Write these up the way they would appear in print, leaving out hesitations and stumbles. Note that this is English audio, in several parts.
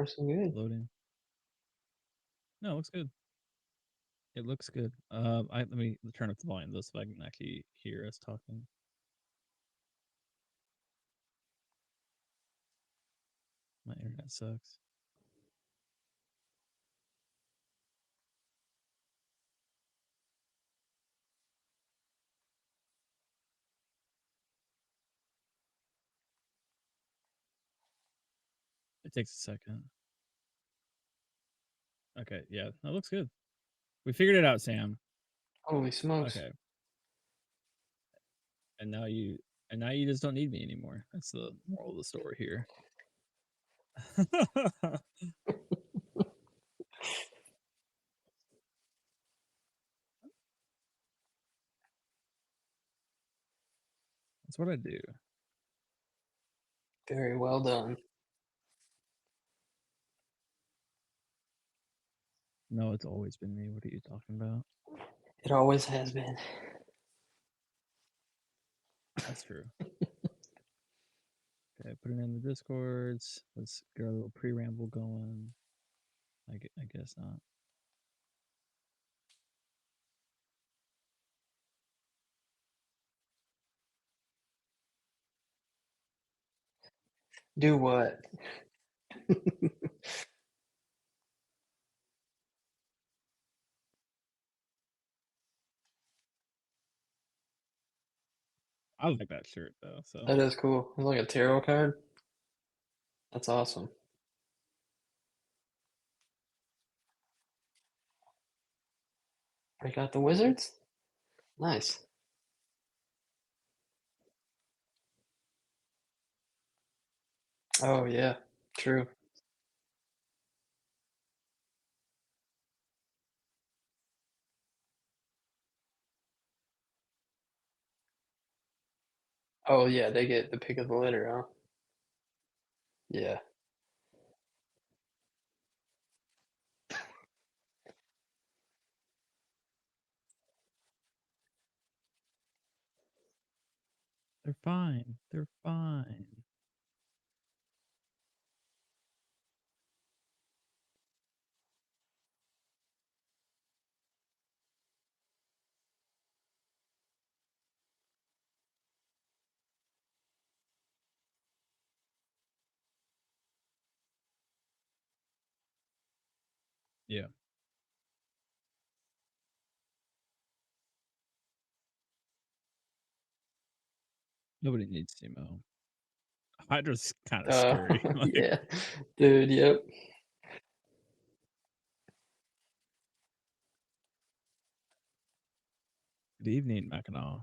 far so good. Loading. No, it looks good. It looks good. Let me turn up the volume though, so I can actually hear us talking. My internet sucks. It takes a second. Okay, yeah, that looks good. We figured it out, Sam. Holy smokes. Okay, and now you just don't need me anymore. That's the moral of the story here. That's what I do. Very well done. No, it's always been me. What are you talking about? It always has been. That's true. Okay, put it in the discords. Let's get our little pre-ramble going. I guess not. Do what? I like that shirt though. So That is cool. It's like a tarot card. That's awesome. Break out the wizards? Nice. Oh, yeah. True. Oh, yeah, they get the pick of the litter, huh? Yeah. they're fine. They're fine. Yeah. Nobody needs Timo. Hydra's kind of scary. Like, Yeah. Dude, yep. good evening, Mackinac.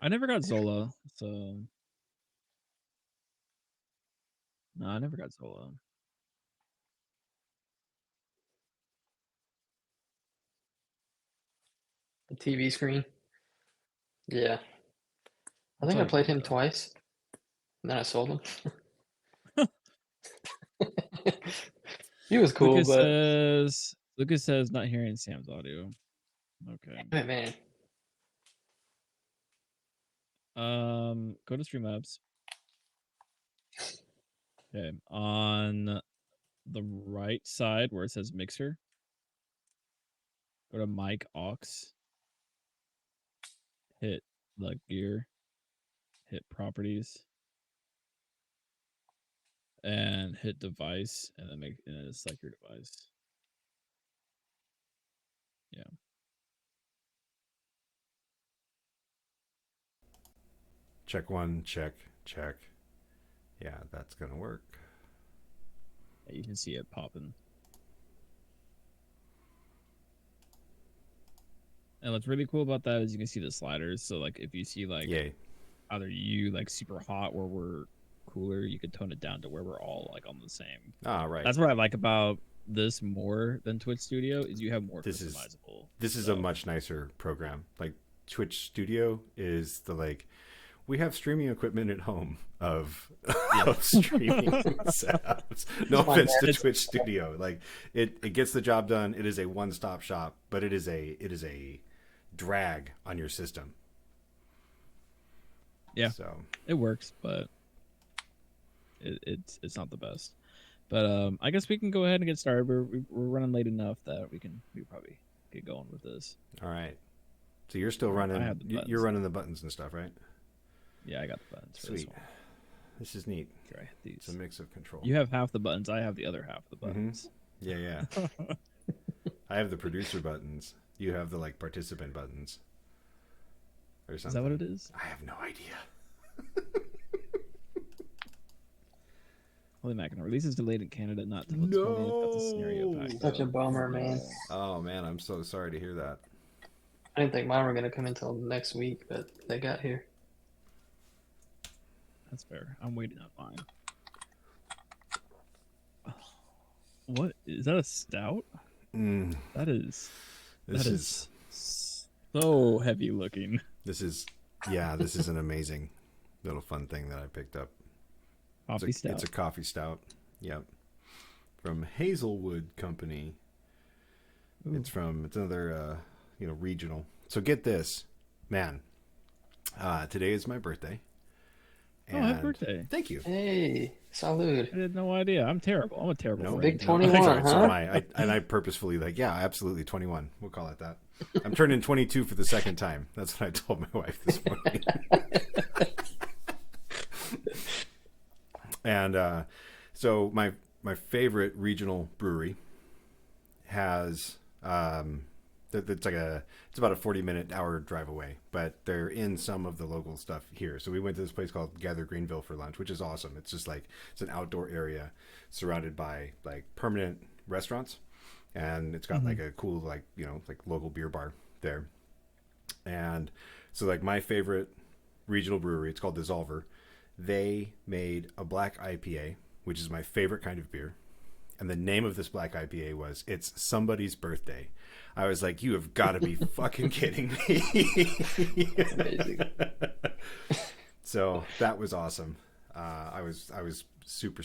I never got Zola, so no, I never got Zola. The TV screen. Yeah. I That's think all I you played need him though. twice, and then I sold him. He was cool, but Lucas says not hearing Sam's audio. Okay. damn it, man. Go to Streamlabs. Okay. On the right side where it says mixer, go to mic aux, hit the gear, hit properties, and hit device, and then it's like your device. Yeah. Check one, check, check. Yeah, that's gonna work. Yeah, you can see it popping. And what's really cool about that is you can see the sliders. So like if you see like Yay. either you like super hot or we're cooler, you could tone it down to where we're all like on the same. Ah, right. That's what I like about this more than Twitch Studio is you have more This is customizable this is a stuff. much nicer program. Like Twitch Studio is the like we have streaming equipment at home of, Yeah. of streaming setups. No My offense to bad. Twitch Studio. Like it gets the job done. It is a one-stop shop, but it is a drag on your system. Yeah. So It works, but it's not the best. But I guess we can go ahead and get started. We're running late enough that we probably get going with this. all right. So you're still I running. have the You're buttons. running the buttons and stuff, right? Yeah, I got the buttons for this Sweet. one. This is neat. Try these. It's a mix of control. You have half the buttons. I have the other half of the Mhm. buttons. Yeah, yeah. I have the producer buttons. You have the like participant buttons. Or something. Is that what it is? I have no idea. Holy mackerel. Release is delayed in Canada, not till the 20th. That's a scenario pack. Such a bummer, man. Oh man, I'm so sorry to hear that. I didn't think mine were gonna come until next week, but they got here. That's fair. I'm waiting on mine. What is that? A stout? Mm, That is. this That is so heavy looking. this is this is an amazing little fun thing that I picked up. Coffee stout. It's a coffee stout. Yep. From Hazelwood Company. Ooh. It's another regional. So get this, man. Today is my birthday. Oh, happy And- birthday. Thank you. Hey, salud. I had no idea. I'm terrible. I'm a terrible No, friend. Big no, 21, sorry, so huh? am I purposefully absolutely 21. We'll call it that. I'm turning 22 for the second time. That's what I told my wife this morning. And so my favorite regional brewery has it's about a 40-minute hour drive away, but they're in some of the local stuff here. So we went to this place called Gather Greenville for lunch, which is awesome. It's just like it's an outdoor area surrounded by like permanent restaurants, and it's got like a cool like local beer bar there. And so like my favorite regional brewery, it's called Dissolver. They made a black IPA, which is my favorite kind of beer. And the name of this black IPA was It's Somebody's Birthday. I was like, you have got to be fucking kidding me. Amazing. So that was awesome. I was super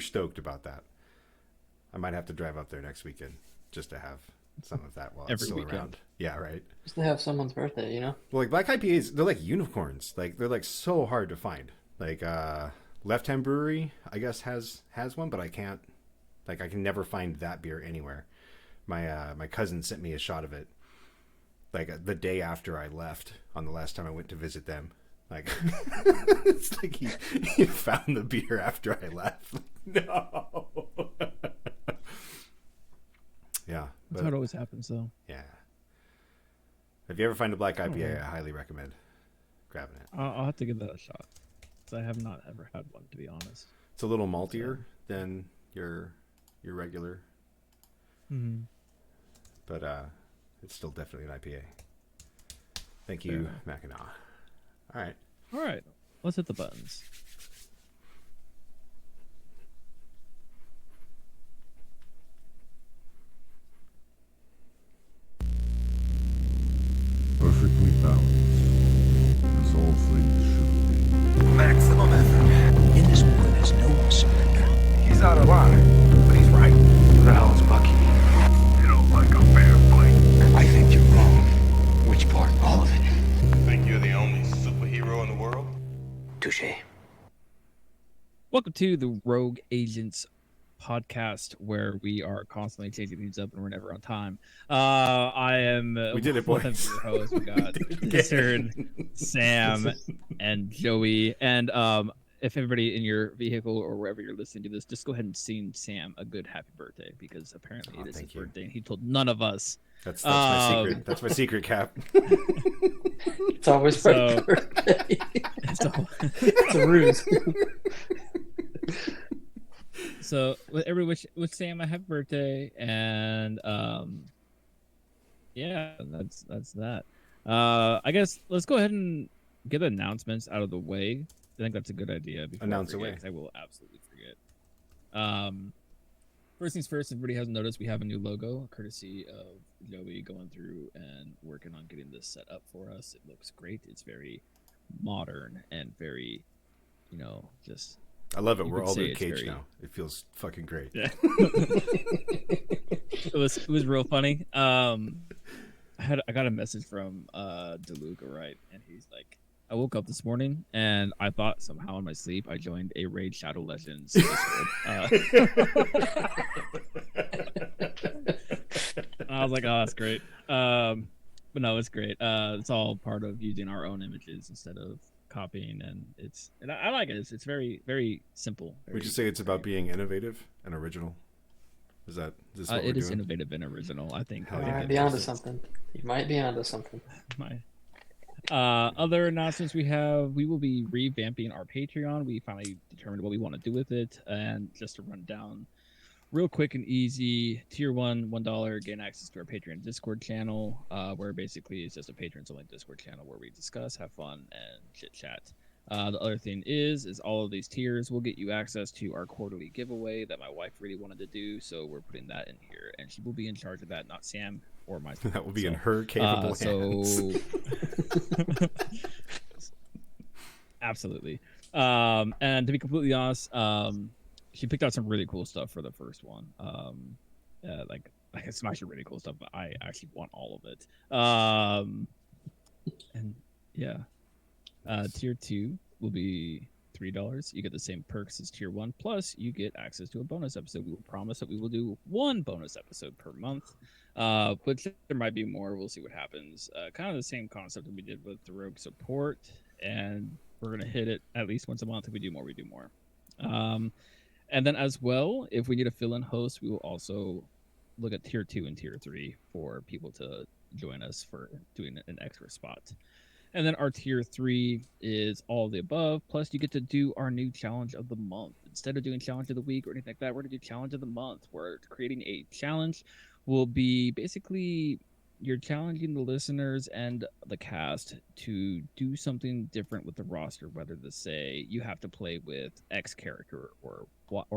stoked about that. I might have to drive up there next weekend just to have some of that while it's Every still weekend. around. Yeah, right. Just to have someone's birthday, you know? Well, like black IPAs, they're like unicorns. Like they're like so hard to find. Like Left Hand Brewery, I guess has one, but I can't. Like I can never find that beer anywhere. My cousin sent me a shot of it. Like the day after I left on the last time I went to visit them. Like it's like he found the beer after I left. No. Yeah. That's how it always happens, though. Yeah. If you ever find a black IPA, I highly recommend grabbing it. I'll have to give that a shot. 'Cause I have not ever had one, to be honest. It's a little maltier than your regular, Mm-hmm. but it's still definitely an IPA. Thank you, Mackinac. All right. All right, let's hit the buttons. Perfectly balanced, as all things should be. Maximum effort. In this war, there's no surrender. He's out of line, but he's right. Who the hell is Bucky? You don't like a fair fight. I think you're wrong. Which part? All of it. Think you're the only superhero in the world? Touche. Welcome to the Rogue Agents podcast, where we are constantly changing things up and we're never on time. I am We did it, one boys. of your hosts. We got Lizard, Sam, and Joey. And if everybody in your vehicle or wherever you're listening to this, just go ahead and sing Sam a good happy birthday, because apparently Oh, it is his thank you. birthday and he told none of us. That's my secret. That's my secret, Cap. It's always So- my birthday. So, It's a ruse. so with every wish Sam a happy birthday, and yeah, that's that. I guess let's go ahead and get the announcements out of the way. I think that's a good idea. Before Announce I forget, away. 'cause I will absolutely forget. First things first, everybody hasn't noticed, we have a new logo, courtesy of Joey going through and working on getting this set up for us. It looks great. It's very modern and very, just I love it. You We're could all say Luke it's Cage very- now. It feels fucking great. yeah. It was real funny. I got a message from DeLuca, right? And he's like, I woke up this morning and I thought somehow in my sleep I joined a Raid Shadow Legends Discord. And I was like, oh, that's great. But no, it's great. It's all part of using our own images instead of copying, and I like it. It's very, very simple. Would you say it's about being innovative and original? Is this what we're it is doing? innovative and original, I think. Hell You yeah. might be onto something. You might be onto something. My other announcements we will be revamping our Patreon. We finally determined what we want to do with it, and just to run down real quick and easy, tier $1 gain access to our Patreon Discord channel, where basically it's just a patrons only Discord channel where we discuss, have fun, and chit chat. The other thing is all of these tiers will get you access to our quarterly giveaway that my wife really wanted to do, so we're putting that in here, and she will be in charge of that, not Sam or myself. That will be in her capable hands. Absolutely. And to be completely honest, she picked out some really cool stuff for the first one. Like some actually really cool stuff, but I actually want all of it. And yeah, tier 2 will be $3. You get the same perks as tier 1, plus you get access to a bonus episode. We will promise that we will do one bonus episode per month, but there might be more. We'll see what happens. Kind of the same concept that we did with the rogue support, and we're gonna hit it at least once a month. If we do more, we do more. And then as well, if we need a fill-in host, we will also look at tier 2 and tier 3 for people to join us for doing an extra spot. And then our tier 3 is all of the above, plus you get to do our new challenge of the month. Instead of doing challenge of the week or anything like that, we're going to do challenge of the month. We're creating a challenge. Will be basically you're challenging the listeners and the cast to do something different with the roster, whether to say you have to play with X character or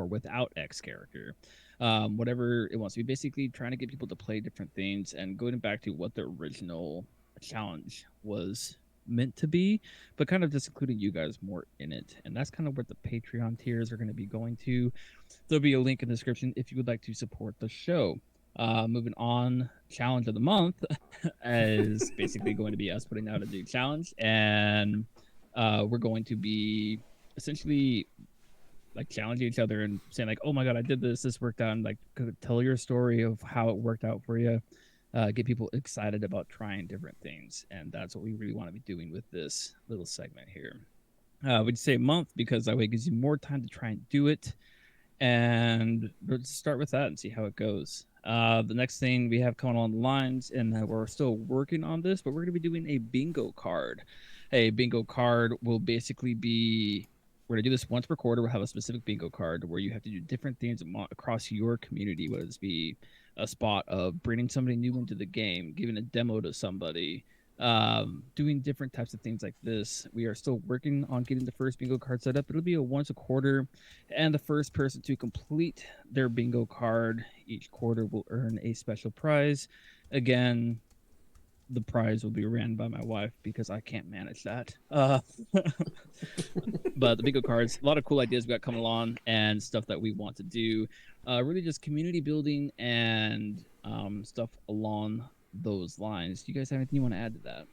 without X character, whatever it wants to be. Basically trying to get people to play different things and going back to what the original challenge was meant to be, but kind of just including you guys more in it. And that's kind of what the Patreon tiers are going to be going to. There'll be a link in the description if you would like to support the show. Moving on, challenge of the month is basically going to be us putting out a new challenge, and we're going to be essentially like challenging each other and saying like, oh my god, I did this worked out, and like tell your story of how it worked out for you. Get people excited about trying different things, and that's what we really want to be doing with this little segment here. We'd say a month because that way it gives you more time to try and do it, and we'll just start with that and see how it goes. The next thing we have coming on the lines, and we're still working on this, but we're going to be doing a bingo card. A bingo card will basically be, we're going to do this once per quarter. We'll have a specific bingo card where you have to do different things across your community, whether it's be a spot of bringing somebody new into the game, giving a demo to somebody, doing different types of things like this. We are still working on getting the first bingo card set up. It'll be a once a quarter, and the first person to complete their bingo card each quarter will earn a special prize. Again, the prize will be ran by my wife because I can't manage that. But the bingo cards, a lot of cool ideas we got coming along and stuff that we want to do. Really just community building and stuff along those lines. Do you guys have anything you want to add to that?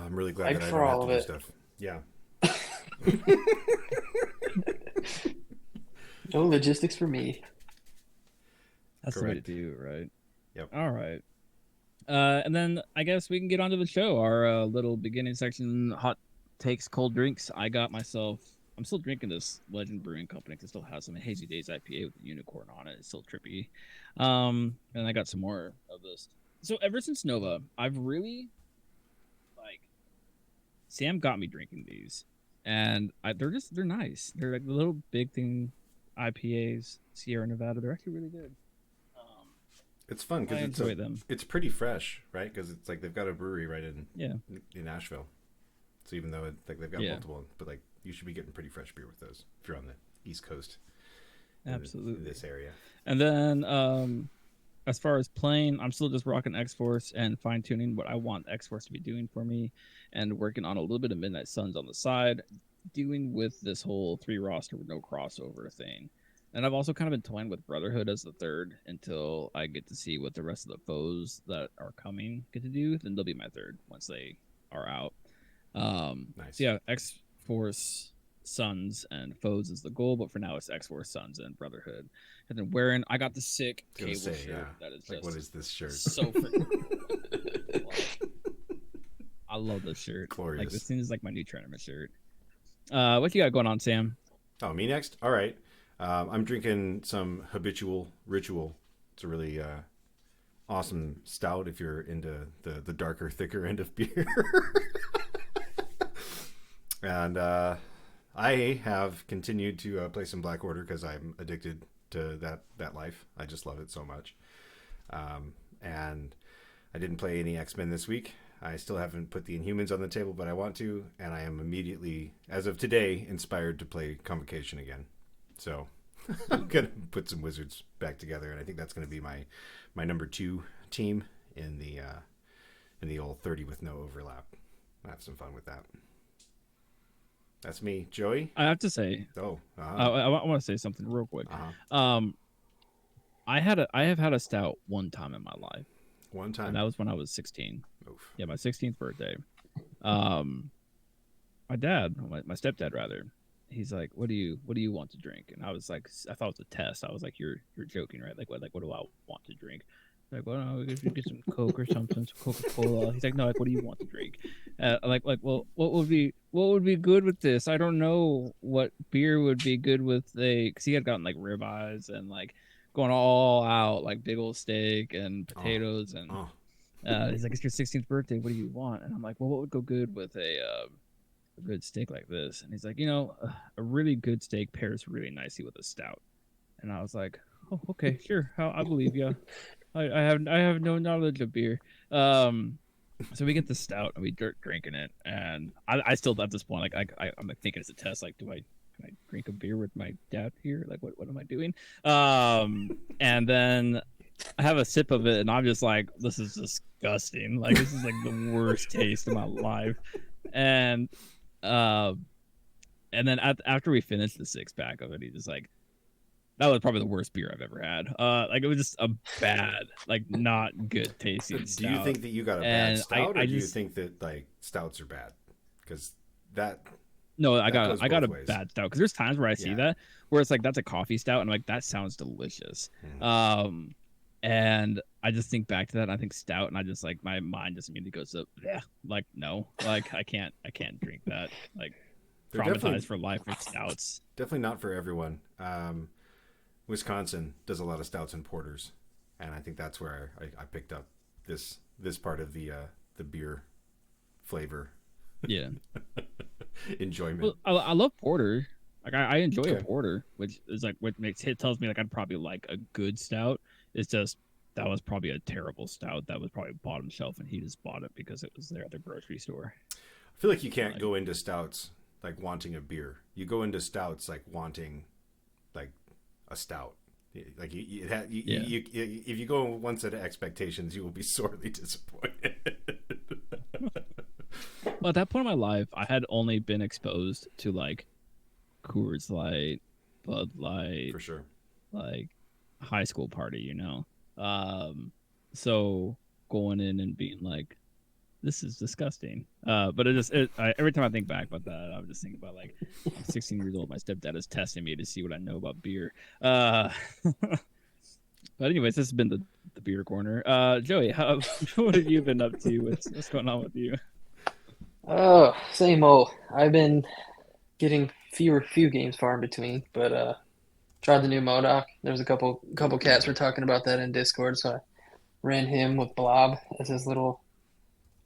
I'm really glad Like that I for don't have all to do of it. stuff. Yeah. No logistics for me. That's the way to Correct. do it, right? Yep. All right. And then I guess we can get onto the show. Our little beginning section, hot takes, cold drinks. I'm still drinking this Legend Brewing Company. It still has some Hazy Days IPA with a unicorn on it. It's still trippy. And I got some more of this. So ever since Nova, I've really Sam got me drinking these, and they're nice. They're like the little big thing IPAs, Sierra Nevada. They're actually really good. It's fun I because enjoy them. it's pretty fresh, right? Because it's like they've got a brewery right in Nashville. So even though they've got multiple, but like you should be getting pretty fresh beer with those if you're on the East Coast. Absolutely. In this area. And then as far as playing, I'm still just rocking X-Force and fine-tuning what I want X-Force to be doing for me, and working on a little bit of Midnight Suns on the side, dealing with this whole 3 roster with no crossover thing. And I've also kind of been toying with Brotherhood as the third until I get to see what the rest of the foes that are coming get to do. Then they'll be my third once they are out. Nice. So yeah, X-Force, Suns, and foes is the goal, but for now it's X-Force, Suns, and Brotherhood. And then wearing, I got the sick I was cable gonna say, shirt yeah. that is Like, just what is this shirt? so freaking like, I love this shirt. Glorious. Like, this thing is like my new tournament shirt. What you got going on, Sam? Oh, me next? All right. I'm drinking some Habitual Ritual. It's a really awesome stout if you're into the darker, thicker end of beer. And I have continued to play some Black Order because I'm addicted to that life. I just love it so much. And I didn't play any X-Men this week. I still haven't put the Inhumans on the table, but I want to. And I am immediately, as of today, inspired to play Convocation again. So I'm going to put some Wizards back together. And I think that's going to be my number 2 team in the old 30 with no overlap. I'll have some fun with that. That's me. Joey? I have to say, Oh. I want to say something real quick. Uh-huh. I have had a stout one time in my life, One time. and that was when I was 16. Oof. Yeah, my 16th birthday. My dad, my stepdad rather, he's like, "What do you want to drink?" And I was like, I thought it was a test. I was like, "You're joking, right? What do I want to drink?" Like, well, no, if you get some Coke or something, some Coca-Cola. He's like, "No, like, what do you want to drink?" Well, what would be good with this? I don't know what beer would be good with because he had gotten like ribeyes and like going all out, like big old steak and potatoes and. He's like, "It's your 16th birthday. What do you want?" And I'm like, "Well, what would go good with a good steak like this?" And he's like, "A really good steak pairs really nicely with a stout." And I was like, "Oh, okay, sure. I believe you. I have no knowledge of beer." So we get the stout and we drinking it, and I still at this point I'm like thinking it's a test. Like, can I drink a beer with my dad here? Like, what am I doing? And then I have a sip of it, and I'm just like, this is disgusting. Like, this is like the worst taste of my life. And then after we finished the 6-pack of it, he just like, that was probably the worst beer I've ever had. Like, it was just a bad, like, not good tasting stout. Do you think that you got a bad stout, or do you think that like stouts are bad? Because no, I got a ways. bad stout. Because there's times where I see that where it's like, that's a coffee stout, and I'm like, that sounds delicious. And I just think back to that, and I think stout, and I just like, my mind just immediately goes up. Yeah, like, no, like I can't drink that. Like, They're traumatized for life with stouts. Definitely not for everyone. Wisconsin does a lot of stouts and porters, and I think that's where I picked up this part of the beer flavor. Yeah. Enjoyment. Well, I love porter. Like, I enjoy a porter, which is like what tells me like I'd probably like a good stout. It's just that was probably a terrible stout that was probably bottom shelf, and he just bought it because it was there at the grocery store. I feel like you can't go into stouts like wanting a beer. You go into stouts like wanting like a stout. Like if you go with one set of expectations, you will be sorely disappointed. Well, at that point in my life, I had only been exposed to like Coors Light, Bud Light, For sure. like high school party, so going in and being like, this is disgusting. But every time I think back about that, I'm just thinking about like, I'm 16 years old. My stepdad is testing me to see what I know about beer. But anyways, this has been the beer corner. Joey, what have you been up to? What's going on with you? Oh, same old. I've been getting few games far in between, but tried the new Modoc. There's a couple cats were talking about that in Discord, so I ran him with Blob as his little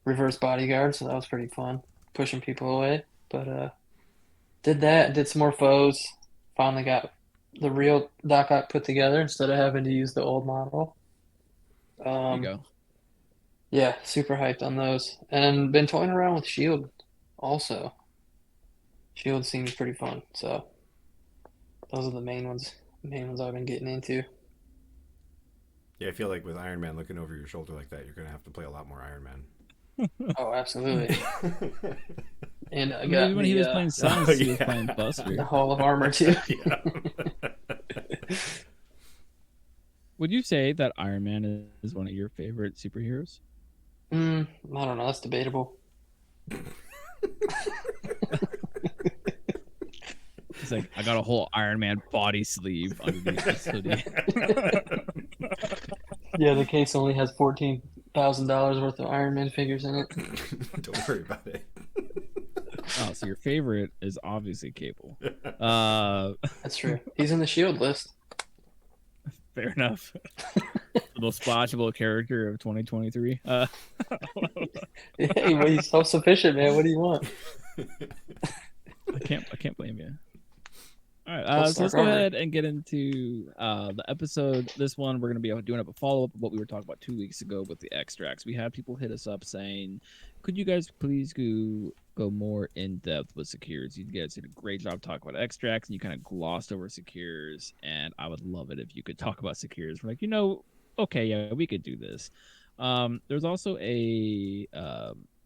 reverse bodyguard, so that was pretty fun, pushing people away. But did that, did some more foes. Finally got the real Doc Ock put together instead of having to use the old model. There you go. Yeah, super hyped on those, and been toying around with Shield also. Shield seems pretty fun, so those are the main ones I've been getting into. Yeah, I feel like with Iron Man looking over your shoulder like that, you're gonna have to play a lot more Iron Man. Oh, absolutely. And I Maybe got when he was the playing Oh Sons, he was playing yeah. the Buster. Hall of Armor too. Yeah. Would you say that Iron Man is one of your favorite superheroes? I don't know. That's debatable. He's like, I got a whole Iron Man body sleeve underneath this hoodie. Yeah, the case only has $14,000 worth of Iron Man figures in it. Don't worry about it. Oh, so your favorite is obviously Cable. That's true. He's in the Shield list. Fair enough. The most watchable character of 2023. Hey, well, he's self-sufficient, man. What do you want? I can't blame you. All right, Plus so let's Stark go armor. ahead and get into the episode. This one, we're going to be doing up a follow-up of what we were talking about 2 weeks ago with the extracts. We had people hit us up saying, could you guys please go more in-depth with secures? You guys did a great job talking about extracts, and you kind of glossed over secures, and I would love it if you could talk about secures. We're like, okay, yeah, we could do this. There's also a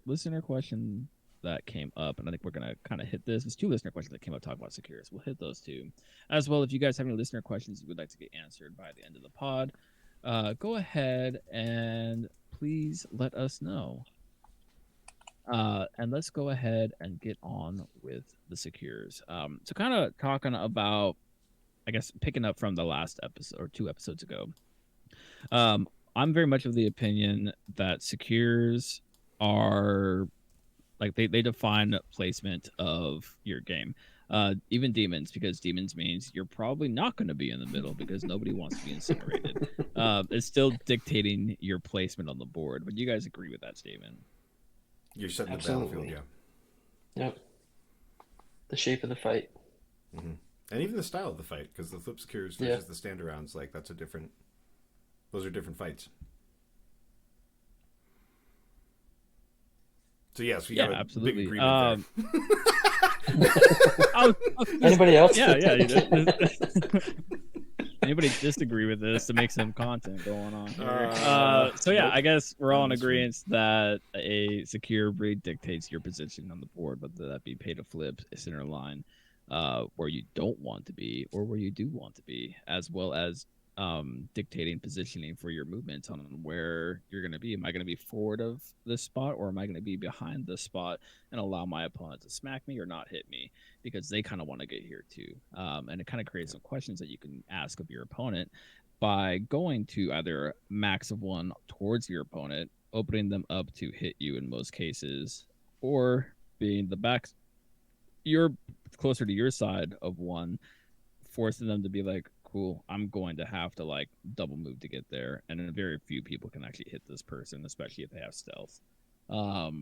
listener question that came up, and I think we're gonna kind of hit this. There's 2 listener questions that came up talking about secures. We'll hit those 2 as well. If you guys have any listener questions you would like to get answered by the end of the pod, go ahead and please let us know. And let's go ahead and get on with the secures. So kind of talking about, I guess, picking up from the last episode or 2 episodes ago. I'm very much of the opinion that secures are like they define placement of your game. Even demons, because demons means you're probably not going to be in the middle because nobody wants to be incinerated. It's still dictating your placement on the board. Would you guys agree with that statement? You're setting Absolutely. the battlefield, yeah. Yep. The shape of the fight. Mm-hmm. And even the style of the fight, because the flip secures versus the stand arounds, like those are different fights. So yes, we got a big absolutely. agreement Anybody else? Yeah. Anybody disagree with this to make some content going on here? So yeah, nope. I guess we're all in That's true. agreement that a secure breed dictates your position on the board, whether that be pay to flip, center line, where you don't want to be or where you do want to be, as well as dictating positioning for your movements on where you're going to be. Am I going to be forward of this spot, or am I going to be behind this spot and allow my opponent to smack me or not hit me, because they kind of want to get here too. And it kind of creates some questions that you can ask of your opponent by going to either max of 1 towards your opponent, opening them up to hit you in most cases, or being the back, you're closer to your side of 1, forcing them to be like, cool, I'm going to have to like double move to get there, and then very few people can actually hit this person, especially if they have stealth. Do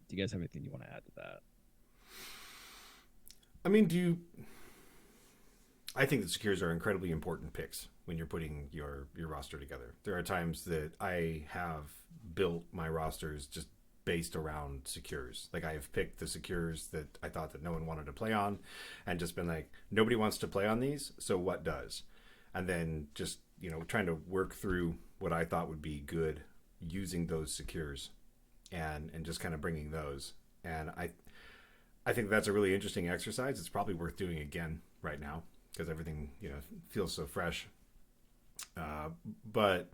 you guys have anything you want to add to that? I mean, I think the secures are incredibly important picks when you're putting your roster together. There are times that I have built my rosters just based around secures. Like I have picked the secures that I thought that no one wanted to play on, and just been like, nobody wants to play on these, so what does? And then just, trying to work through what I thought would be good using those secures and just kind of bringing those. And I think that's a really interesting exercise. It's probably worth doing again right now because everything, feels so fresh. But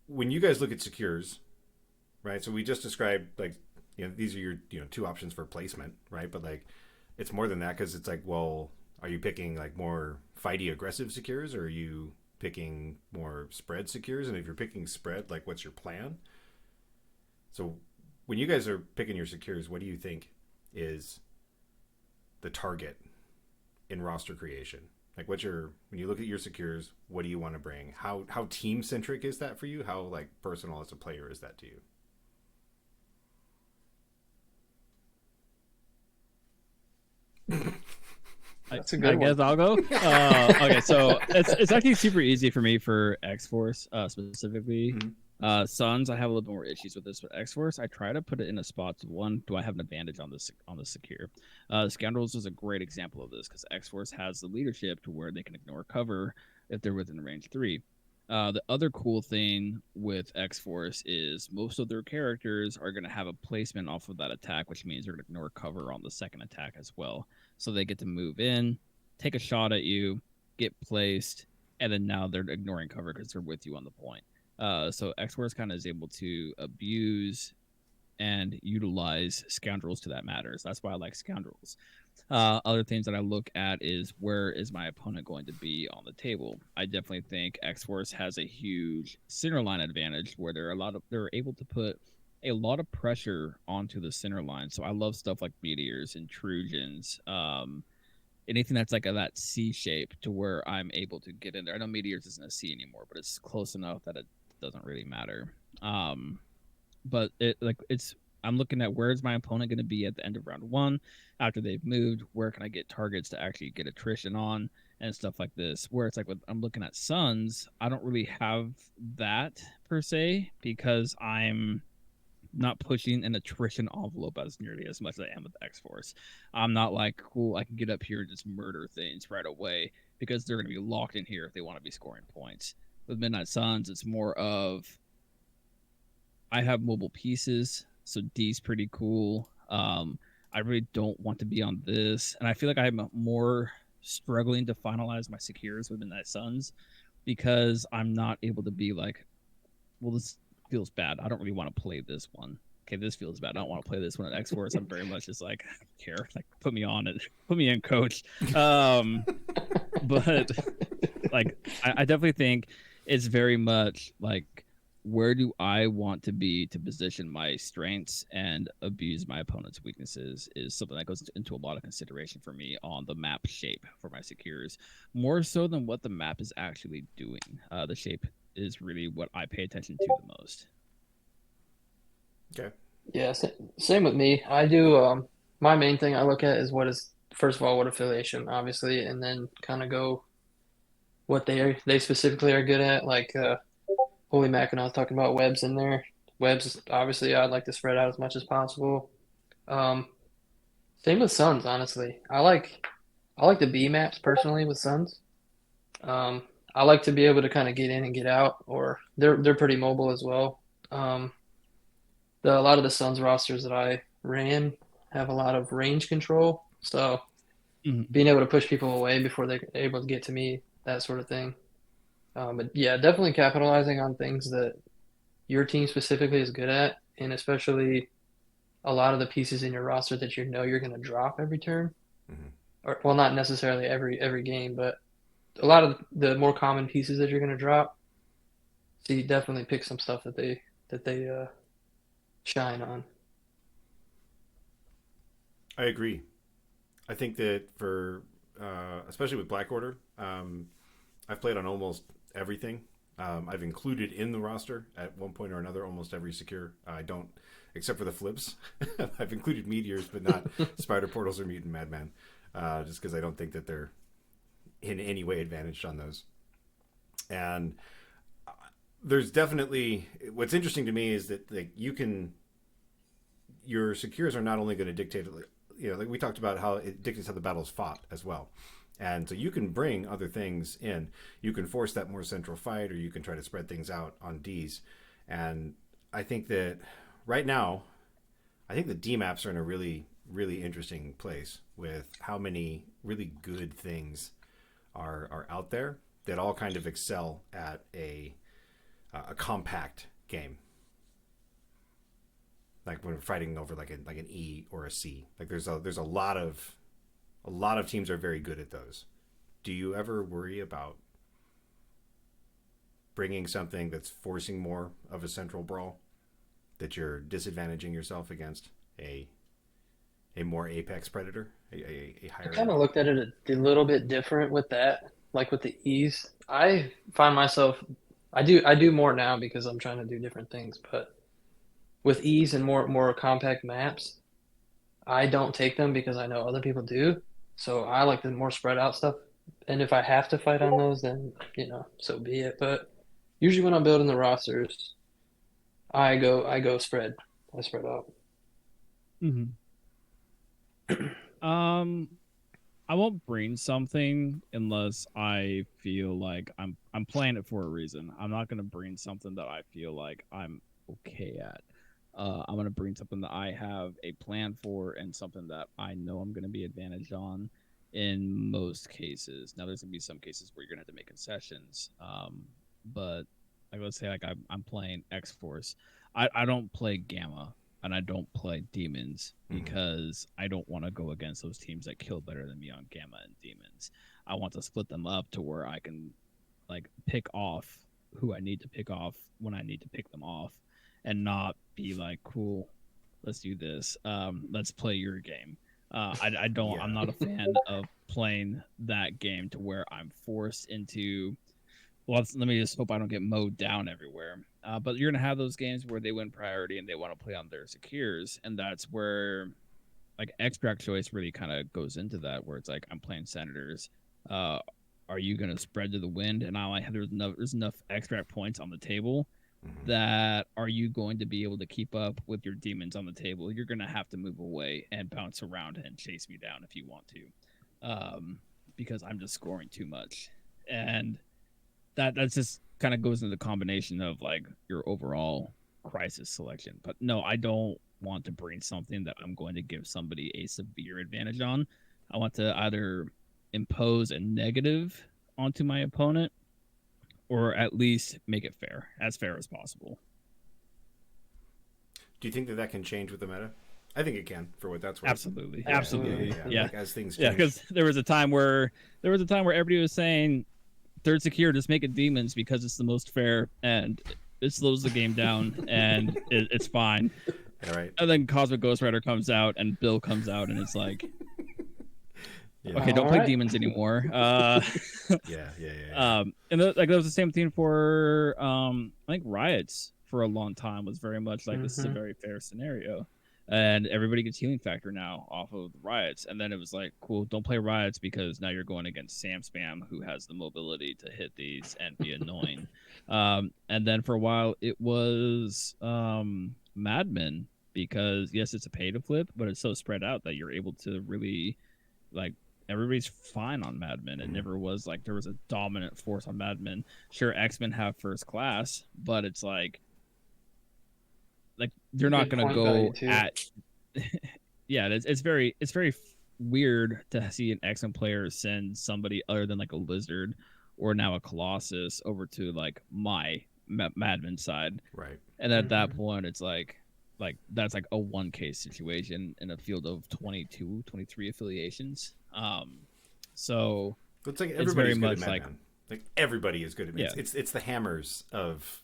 when you guys look at secures, right? So we just described like, these are your, 2 options for placement, right? But like, it's more than that, because it's like, well, are you picking like more fighty aggressive secures, or are you picking more spread secures? And if you're picking spread, like what's your plan? So when you guys are picking your secures, what do you think is the target in roster creation? Like when you look at your secures, what do you want to bring? How team centric is that for you? How like personal as a player is that to you? That's a good I guess one. I'll go. Okay, so it's actually super easy for me for X-Force specifically. Mm-hmm. Sons, I have a little bit more issues with this, but X-Force, I try to put it in a spot to, 1, do I have an advantage on this secure? Scoundrels is a great example of this, because X-Force has the leadership to where they can ignore cover if they're within range 3. The other cool thing with X Force is most of their characters are going to have a placement off of that attack, which means they're going to ignore cover on the second attack as well. So they get to move in, take a shot at you, get placed, and then now they're ignoring cover because they're with you on the point. So X Force kind of is able to abuse and utilize scoundrels to that matter. So that's why I like scoundrels. Other things that I look at is where is my opponent going to be on the table. I definitely think X Force has a huge center line advantage where they're able to put a lot of pressure onto the center line. So I love stuff like meteors, intrusions, anything that's like that C shape to where I'm able to get in there. I know meteors isn't a C anymore, but it's close enough that it doesn't really matter. But it's I'm looking at where's my opponent going to be at the end of round one after they've moved. Where can I get targets to actually get attrition on and stuff like this? Where it's like I'm looking at Suns, I don't really have that per se because I'm not pushing an attrition envelope as nearly as much as I am with X Force. I'm not like, cool, I can get up here and just murder things right away because they're going to be locked in here if they want to be scoring points. With Midnight Suns, it's more of I have mobile pieces, so D's pretty cool. I really don't want to be on this, and I feel like I'm more struggling to finalize my secures with Midnight Suns because I'm not able to be like, well, this feels bad. I don't really want to play this one. Okay, this feels bad. I don't want to play this one at X Force. I'm very much just like, I don't care. Like, put me on it. Put me in, coach. But like, I definitely think it's very much like, where do I want to be to position my strengths and abuse my opponent's weaknesses is something that goes into a lot of consideration for me on the map shape for my secures, more so than what the map is actually doing. The shape is really what I pay attention to the most. Okay. Yeah, same with me. I do. My main thing I look at is what is first of all what affiliation, obviously, and then kind of go what they specifically are good at. Like Holy Mac and I was talking about webs in there. Webs, obviously, I'd like to spread out as much as possible. Um, Same with Suns, honestly. I like the B maps personally with Suns. Um, I like to be able to kind of get in and get out, or they're pretty mobile as well. Um, a lot of the Suns rosters that I ran have a lot of range control, so Mhm. being able to push people away before they're able to get to me, that sort of thing. But yeah, definitely capitalizing on things that your team specifically is good at, and especially a lot of the pieces in your roster that you know you're going to drop every turn, Hmm. or well, not necessarily every game, but a lot of the more common pieces that you're going to drop. So you definitely pick some stuff that they shine on. I agree. I think that for especially with Black Order, I've played on almost everything. I've included in the roster at one point or another almost every secure. I don't, except for the flips. I've included meteors, but not spider portals or mutant madman, just because I don't think that they're in any way advantaged on those. And there's definitely what's interesting to me is that like your secures are not only going to dictate, like we talked about how it dictates how the battle's fought as well. And so you can bring other things in. You can force that more central fight, or you can try to spread things out on D's. And I think that right now, I think the D maps are in a really, really interesting place with how many really good things are out there that all kind of excel at a compact game. Like when we're fighting over like an E or a C. Like there's a lot of teams are very good at those. Do you ever worry about bringing something that's forcing more of a central brawl that you're disadvantaging yourself against a more apex predator, a I higher? kind of looked at it a little bit different with that, like with the ease. I find myself, I do more now because I'm trying to do different things, but with ease and more compact maps, I don't take them because I know other people do. So I like the more spread out stuff. And if I have to fight on those, then so be it. But usually when I'm building the rosters, I go spread. I spread out. Mm-hmm. Um, I won't bring something unless I feel like I'm playing it for a reason. I'm not gonna bring something that I feel like I'm okay at. I'm gonna bring something that I have a plan for and something that I know I'm gonna be advantaged on in most cases. Now there's gonna be some cases where you're gonna have to make concessions. But like let's say like I'm playing X Force. I don't play Gamma and I don't play Demons because I don't want to go against those teams that kill better than me on Gamma and Demons. I want to split them up to where I can like pick off who I need to pick off when I need to pick them off and not be like, cool, let's do this. Let's play your game. I don't. Yeah. I'm not a fan of playing that game to where I'm forced into. Well, let me just hope I don't get mowed down everywhere. But you're gonna have those games where they win priority and they want to play on their secures, and that's where like extract choice really kind of goes into that, where it's like I'm playing senators. Are you gonna spread to the wind? And I like there's enough extract points on the table that are you going to be able to keep up with your demons on the table? You're gonna have to move away and bounce around and chase me down if you want to, because I'm just scoring too much, and that's just kind of goes into the combination of like your overall crisis selection. But no, I don't want to bring something that I'm going to give somebody a severe advantage on. I want to either impose a negative onto my opponent or at least make it fair as possible. Do you think that can change with the meta? I think it can, for what that's worth. Absolutely. Yeah, Absolutely. Yeah. Like, as things change. Yeah, because there was a time where everybody was saying third secure, just make it demons because it's the most fair and it slows the game down and it's fine. All right. And then Cosmic Ghost Rider comes out and Bill comes out and it's like, Yeah. okay, don't play Alright. demons anymore. Yeah. And like that was the same thing for I think Riots for a long time was very much like this is a very fair scenario. And everybody gets healing factor now off of the Riots. And then it was like, cool, don't play Riots because now you're going against Sam Spam, who has the mobility to hit these and be annoying. And then for a while, it was Madmen because, yes, it's a pay to flip, but it's so spread out that you're able to really, like, everybody's fine on Madmen. It never was like there was a dominant force on Madmen. Sure, X-Men have first class, but it's like they're not Good going to point go value, too. at yeah, it's very weird to see an X-Men player send somebody other than like a lizard or now a colossus over to like my Madman side, Right. and at that point it's like that's like a one case situation in a field of 22 23 affiliations. So It's like it's very everybody's good much at like Madman. Like everybody is good at Madman. Yeah. It's the hammers of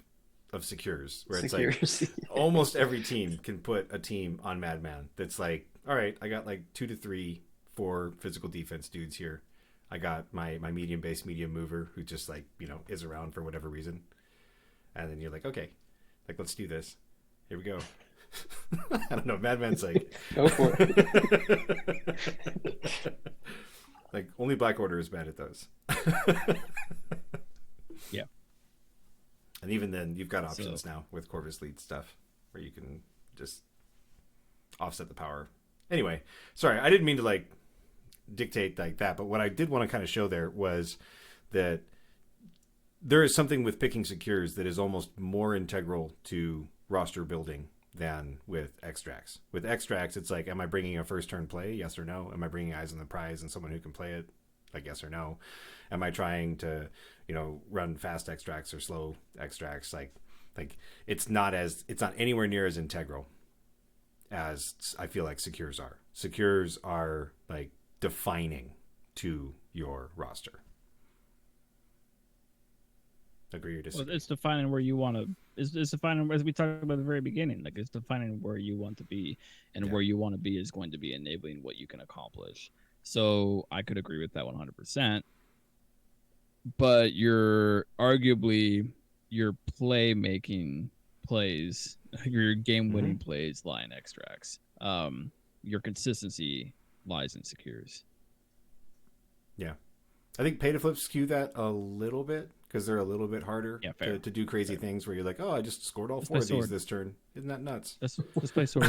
secures, where it's Secures. like almost every team can put a team on Madman that's like, all right, I got like 2 to 3, 4 physical defense dudes here. I got my medium base medium mover who just like, is around for whatever reason. And then you're like, okay, like let's do this. Here we go. I don't know. Madman's like, Go for it. like only Black Order is bad at those. yeah. And even then, you've got options now with Corvus lead stuff where you can just offset the power. Anyway, sorry, I didn't mean to like dictate like that, but what I did want to kind of show there was that there is something with picking secures that is almost more integral to roster building than with extracts. With extracts, it's like, am I bringing a first turn play? Yes or no? Am I bringing Eyes on the Prize and someone who can play it? Like, yes or no? Am I trying to, run fast extracts or slow extracts? Like it's not anywhere near as integral as I feel like secures are. Secures are like defining to your roster. Agree or disagree? Well, it's defining where you want to. It's defining, as we talked about at the very beginning. Like it's defining where you want to be, and where you want to be is going to be enabling what you can accomplish. So I could agree with that 100%. But your playmaking plays, your game-winning plays lie in extracts. Your consistency lies in secures. Yeah, I think pay to flips skew that a little bit because they're a little bit harder to do crazy things where you're like, oh, I just scored all 4 of these this turn. Isn't that nuts? Let's play sword.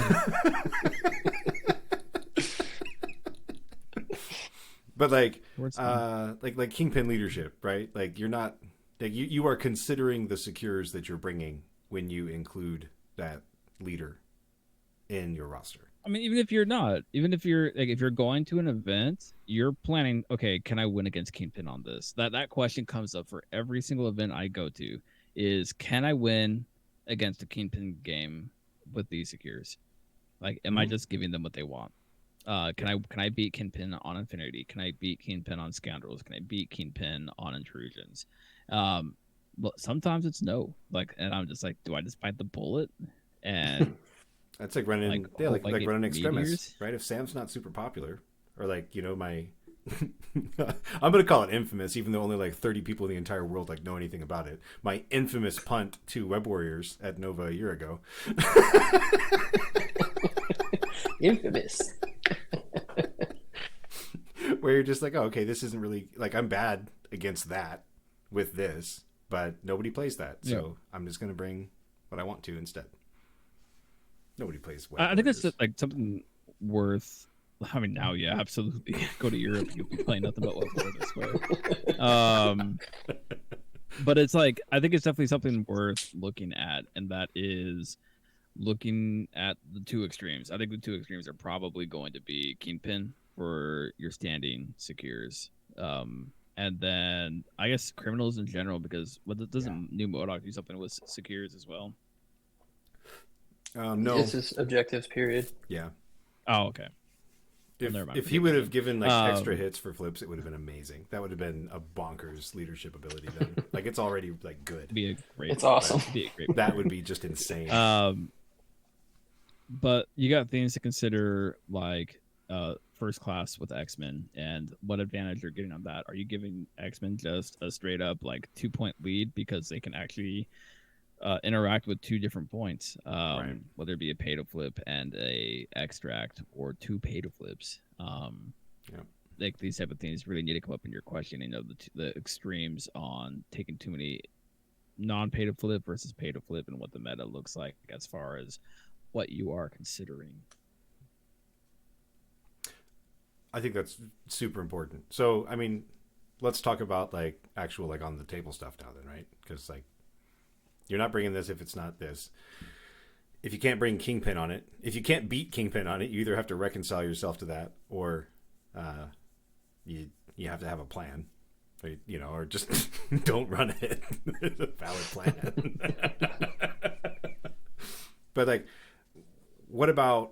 But like, Towards like Kingpin leadership, right? Like you're not like you are considering the secures that you're bringing when you include that leader in your roster. I mean, even if you're not, even if you're like, if you're going to an event, you're planning. Okay, can I win against Kingpin on this? That question comes up for every single event I go to. Is can I win against a Kingpin game with these secures? Like, am I just giving them what they want? Can I beat Kingpin on Infinity? Can I beat Kingpin on Scoundrels? Can I beat Kingpin on Intrusions? But sometimes it's no. Like, and I'm just like, do I just bite the bullet and That's like running, like, yeah, hope like I get running Extremis, meteors? right? If Sam's not super popular, or like my, I'm gonna call it infamous, even though only like 30 people in the entire world like know anything about it. My infamous punt to Web Warriors at Nova a year ago. Infamous. Where you're just like, oh, okay, this isn't really like I'm bad against that with this, but nobody plays that, so I'm just gonna bring what I want to instead. Nobody plays Web I think that's Warriors. just, like something worth. I mean, now, yeah, absolutely. Go to Europe, you'll be playing nothing but Web Wars, I swear. But it's like I think it's definitely something worth looking at, and that is looking at the two extremes. I think the two extremes are probably going to be Kingpin for your standing secures, and then I guess criminals in general, because doesn't New Modok do something with secures as well? No, This is objectives, period. yeah. Oh, okay. If, never mind, if he forget would it. have given like extra hits for flips, it would have been amazing. That would have been a bonkers leadership ability. Then, like it's already like good. Be a great. It's awesome. Be a great. That would be just insane. But you got things to consider, like first class with X-Men, and what advantage you're getting on that. Are you giving X-Men just a straight up like 2-point lead because they can actually interact with 2 different points, Right. whether it be a pay to flip and a extract, or 2 pay to flips. Yep. Like these type of things really need to come up in your questioning of the extremes on taking too many non-pay to flip versus pay to flip, and what the meta looks like as far as what you are considering. I think that's super important. So, I mean, let's talk about like actual like on the table stuff now, then, right? Because like you're not bringing this if it's not this. If you can't bring Kingpin on it, if you can't beat Kingpin on it, you either have to reconcile yourself to that, or you have to have a plan, or just don't run it. It's a valid plan. But like, what about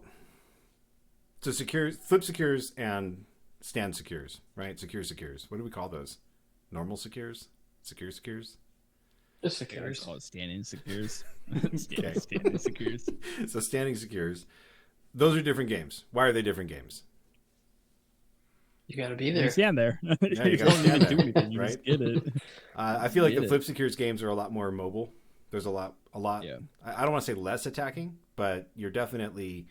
flip secures and stand secures, right? Secures. What do we call those? Normal secures? Secures? Just I secures. call it standing secures. Okay. Standing secures. So standing secures. Those are different games. Why are they different games? You got to be You there. stand there. you You gotta don't stand even do there, anything. You right? just get it. I feel like Get the it. flip secures games are a lot more mobile. There's a lot. Yeah. I don't want to say less attacking, but you're definitely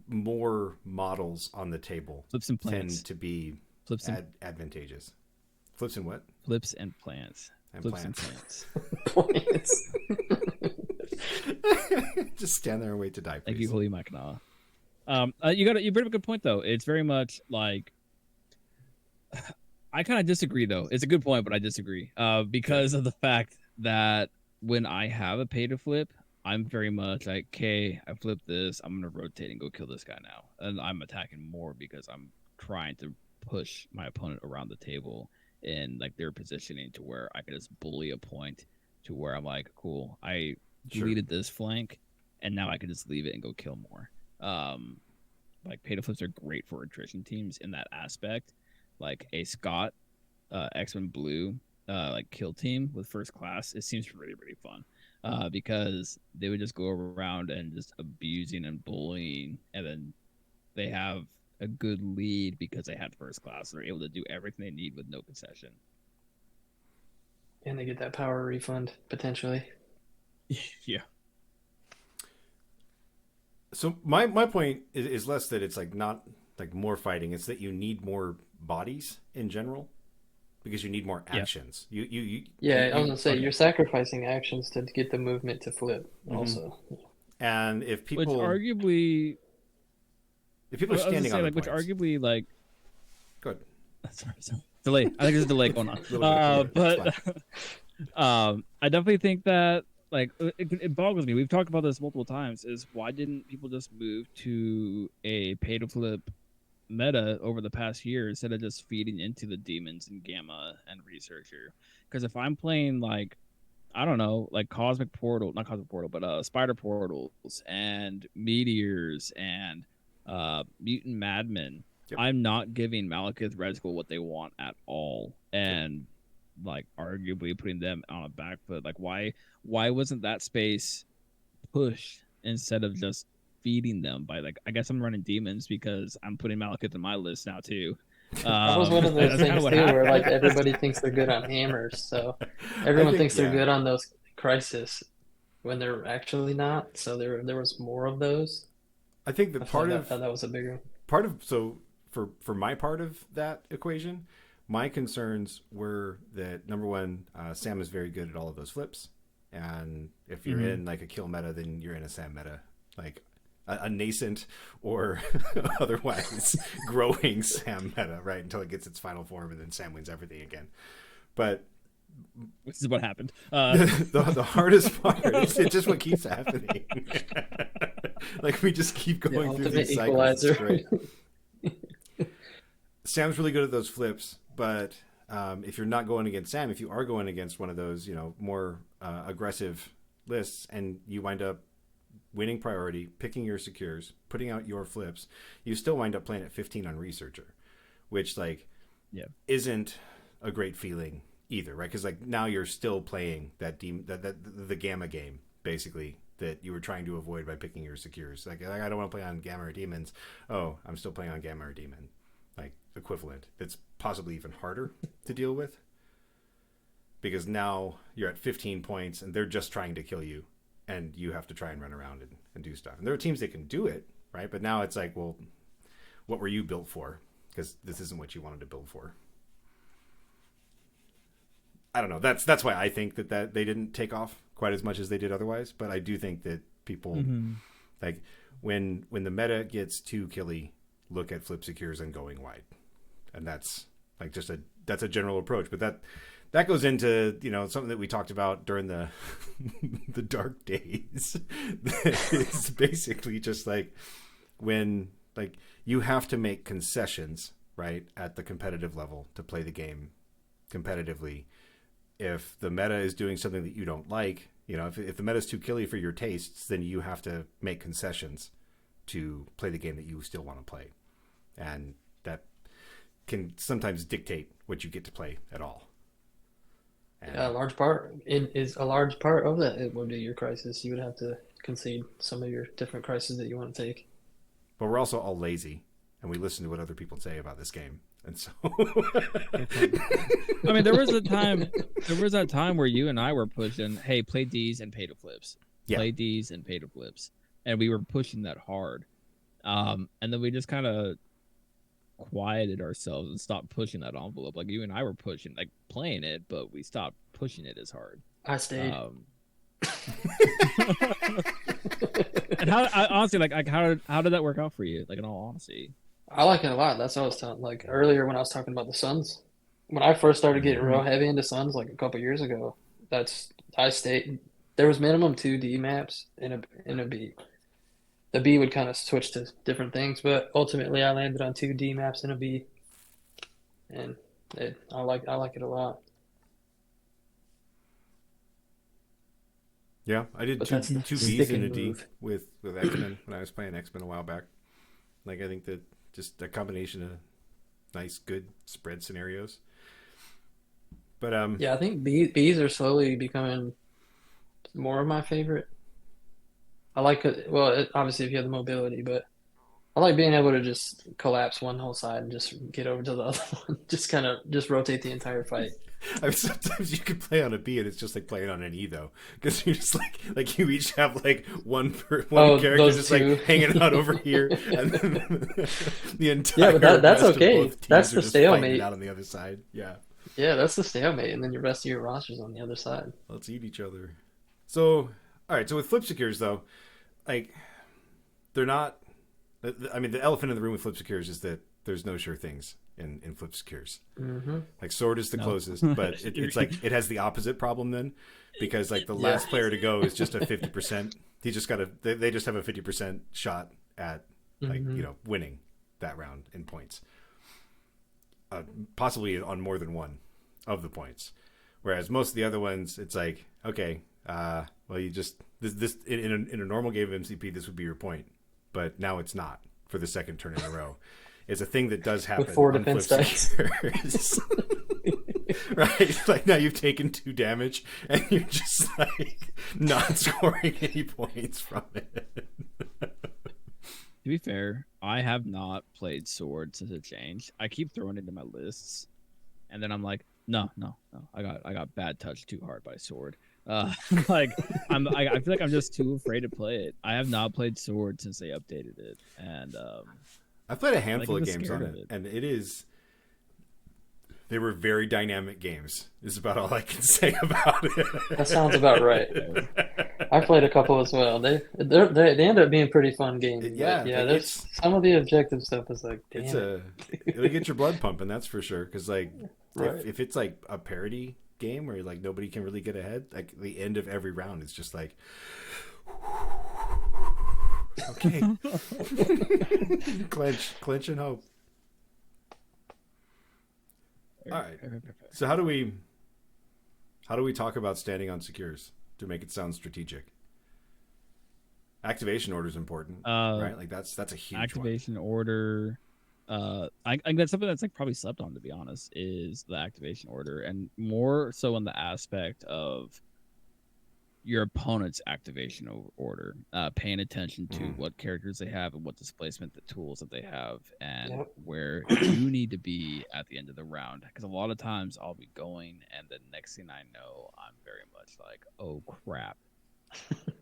more models on the table Flips and plants. tend to be Flips and advantageous. Flips and what? flips and plants. And Flips plants. and plants. Just stand there and wait to die, please. Thank you, Holy Mackinac. You bring up a good point though. It's very much like I kind of disagree though. It's a good point, but I disagree. Because of the fact that when I have a pay to flip, I'm very much like, okay, I flipped this, I'm gonna rotate and go kill this guy now. And I'm attacking more because I'm trying to push my opponent around the table in like their positioning to where I can just bully a point to where I'm like, cool, I Sure. deleted this flank and now I can just leave it and go kill more. Like pay to flips are great for attrition teams in that aspect. Like a Scott, X-Men Blue, like kill team with first class, it seems really, really fun. Because they would just go around and just abusing and bullying, and then they have a good lead because they had first class. They're able to do everything they need with no concession. And they get that power refund, potentially. Yeah. So my point is less that it's like not like more fighting. It's that you need more bodies in general because you need more Yeah. actions. Yeah, you- I was gonna say okay. you're sacrificing actions to get the movement to flip. Also, and if people Which arguably, if people are I was gonna standing say, on like, the which points, arguably, like, good. sorry. Delay. I think there's a delay going on. Little bit clearer. It's But I definitely think that like it boggles me. We've talked about this multiple times. Is why didn't people just move to a pay to flip meta over the past year instead of just feeding into the demons and gamma and researcher? Because if I'm playing like I don't know, like Cosmic Portal, not Cosmic Portal, but Spider Portals and Meteors and Mutant Madmen. Yep. I'm not giving Malekith Red Skull what they want at all, and like arguably putting them on a back foot. Like why wasn't that space pushed instead of just feeding them by like I guess I'm running demons because I'm putting Malekith in my list now too. That was one of those That's kinda things what too, where like happened. everybody thinks they're good on hammers, so everyone thinks they're yeah. good on those crisis when they're actually not. So there was more of those. I think I that thought that was a bigger. so for my part of that equation, my concerns were that number one, Sam is very good at all of those flips, and if you're in like a kill meta, then you're in a Sam meta, like a nascent or otherwise growing Sam meta, right? Until it gets its final form, and then Sam wins everything again. But This is what happened. the hardest part is just what keeps happening. Like we just keep going through Ultimate these cycles. It's equalizer. great. Sam's really good at those flips, but if you're not going against Sam, if you are going against one of those, more aggressive lists, and you wind up winning priority, picking your secures, putting out your flips, you still wind up playing at 15 on researcher, which isn't a great feeling either, right? Because like now you're still playing that the gamma game basically that you were trying to avoid by picking your secures. Like I don't want to play on gamma or demons. Oh, I'm still playing on gamma or demon, like equivalent. It's possibly even harder to deal with because now you're at 15 points and they're just trying to kill you, and you have to try and run around and do stuff. And there are teams that can do it, right? But now it's like, well, what were you built for? Because this isn't what you wanted to build for. I don't know. That's why I think that they didn't take off quite as much as they did otherwise. But I do think that people like when the meta gets too killy, look at flip secures and going wide, and that's like that's a general approach. But that goes into something that we talked about during the the dark days. It's basically just like when like you have to make concessions, right, at the competitive level to play the game competitively. If the meta is doing something that you don't like, if the meta is too killy for your tastes, then you have to make concessions to play the game that you still want to play. And that can sometimes dictate what you get to play at all. And Yeah, a large part of that. It would be your crisis. You would have to concede some of your different crises that you want to take. But we're also all lazy, and we listen to what other people say about this game. And so I mean, there was that time where you and I were pushing, hey, play Deez and pay to flips. Yeah. Play Deez and pay to flips. And we were pushing that hard. And then we just kind of quieted ourselves and stopped pushing that envelope. Like you and I were pushing, like playing it, but we stopped pushing it as hard. I stayed. And honestly, like how did that work out for you? Like in all honesty. I like it a lot. That's what I was telling. Like earlier when I was talking about the Suns, when I first started getting real heavy into Suns, like a couple years ago, I stayed. There was minimum 2 D maps in a B. The B would kind of switch to different things, but ultimately I landed on 2 D maps in a B, and I like it a lot. Yeah, I did But two that's the Bs stick in a and D move. with X-Men when I was playing X-Men a while back. Like I think that just a combination of nice, good spread scenarios. But Yeah, I think Bs are slowly becoming more of my favorite. I like it. Well, obviously if you have the mobility, but I like being able to just collapse one whole side and just get over to the other one. Just rotate the entire fight. I mean, sometimes you can play on a B and it's just like playing on an E though, because you're just like you each have like one character those just two. like hanging out over here, and then the entire Yeah, but that's rest of okay. both teams That's are the just fighting stalemate. it out on the other side. Yeah, Yeah, that's the stalemate, and then your rest of your roster's on the other side. let's eat each other. So, all right. So with flip secures though, like they're not. I mean, the elephant in the room with flip secures is that there's no sure things in flipped secures. Mm-hmm. Like sword is the No. closest, but it's like it has the opposite problem then, because like the last player to go is just a 50%. He just got they just have a 50% shot at like winning that round in points, possibly on more than one of the points. Whereas most of the other ones, it's like okay, well you just this in a normal game of MCP this would be your point, but now it's not for the second turn in a row. It's a thing that does happen With 4 on defense Flip dice. Secures. Right? Like now you've taken 2 damage and you're just like not scoring any points from it. To be fair, I have not played sword since it changed. I keep throwing it into my lists, and then I'm like, no. I got bad touch too hard by sword. Like I feel like I'm just too afraid to play it. I have not played sword since they updated it, and I've played a handful I'm of just games scared on of it, it. and they were very dynamic games. Is about all I can say about it. That sounds about right. I played a couple as well. They end up being pretty fun games. Yeah, But yeah. like There's some of the objective stuff is like, damn It's it. it'll get your blood pumping, that's for sure. Because like Right. if it's like a parody game where like nobody can really get ahead, like the end of every round is just like, okay, clench and hope. All right. So how do we talk about standing on secures to make it sound strategic? Activation order is important, right? Like that's a huge activation order. I think that's something that's like probably slept on, to be honest, is the activation order, and more so in the aspect of your opponent's activation order, paying attention to what characters they have and what displacement, the tools that they have, and where you need to be at the end of the round. Because a lot of times I'll be going, and the next thing I know, I'm very much like, oh crap,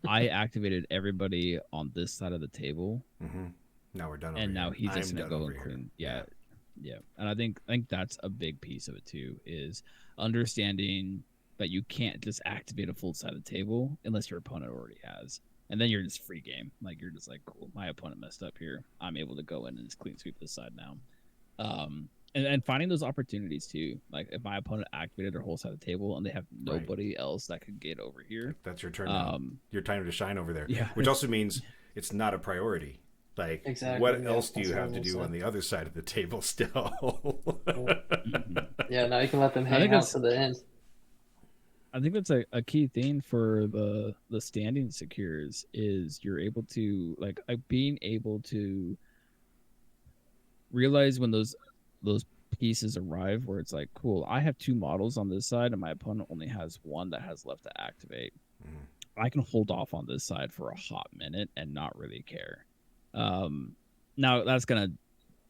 I activated everybody on this side of the table. Mm-hmm. Now we're done. And now here. he's just I'm gonna done go over and here. clean. Yeah. And I think that's a big piece of it too, is understanding that you can't just activate a full side of the table unless your opponent already has. And then you're just free game. Like you're just like, cool, my opponent messed up here. I'm able to go in and just clean sweep this side now. And finding those opportunities too. Like if my opponent activated their whole side of the table and they have nobody else that could get over here. That's your turn now. Your time to shine over there. Yeah. Which also means it's not a priority. Like, Exactly, what yeah, else do that's you what have I to was do gonna on say. the other side of the table still? Yeah, now you can let them I hang think out that's- to the end. I think that's a key thing for the standing secures is you're able to like being able to realize when those pieces arrive where it's like, cool, I have 2 models on this side and my opponent only has 1 that has left to activate. I can hold off on this side for a hot minute and not really care. Now that's gonna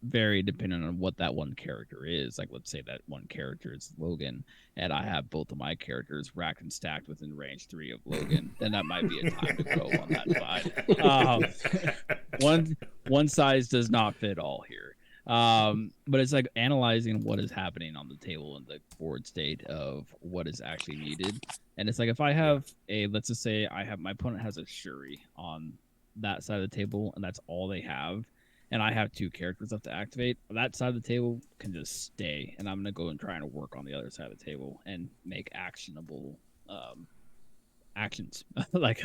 vary depending on what that one character is. Like let's say that one character is Logan and I have both of my characters racked and stacked within range 3 of Logan, then that might be a time to go on that side. One size does not fit all here. But it's like analyzing what is happening on the table and the board state of what is actually needed. And it's like if I have let's just say I have my opponent has a Shuri on that side of the table and that's all they have, and I have 2 characters left to activate, that side of the table can just stay, and I'm gonna go and try and work on the other side of the table and make actionable actions like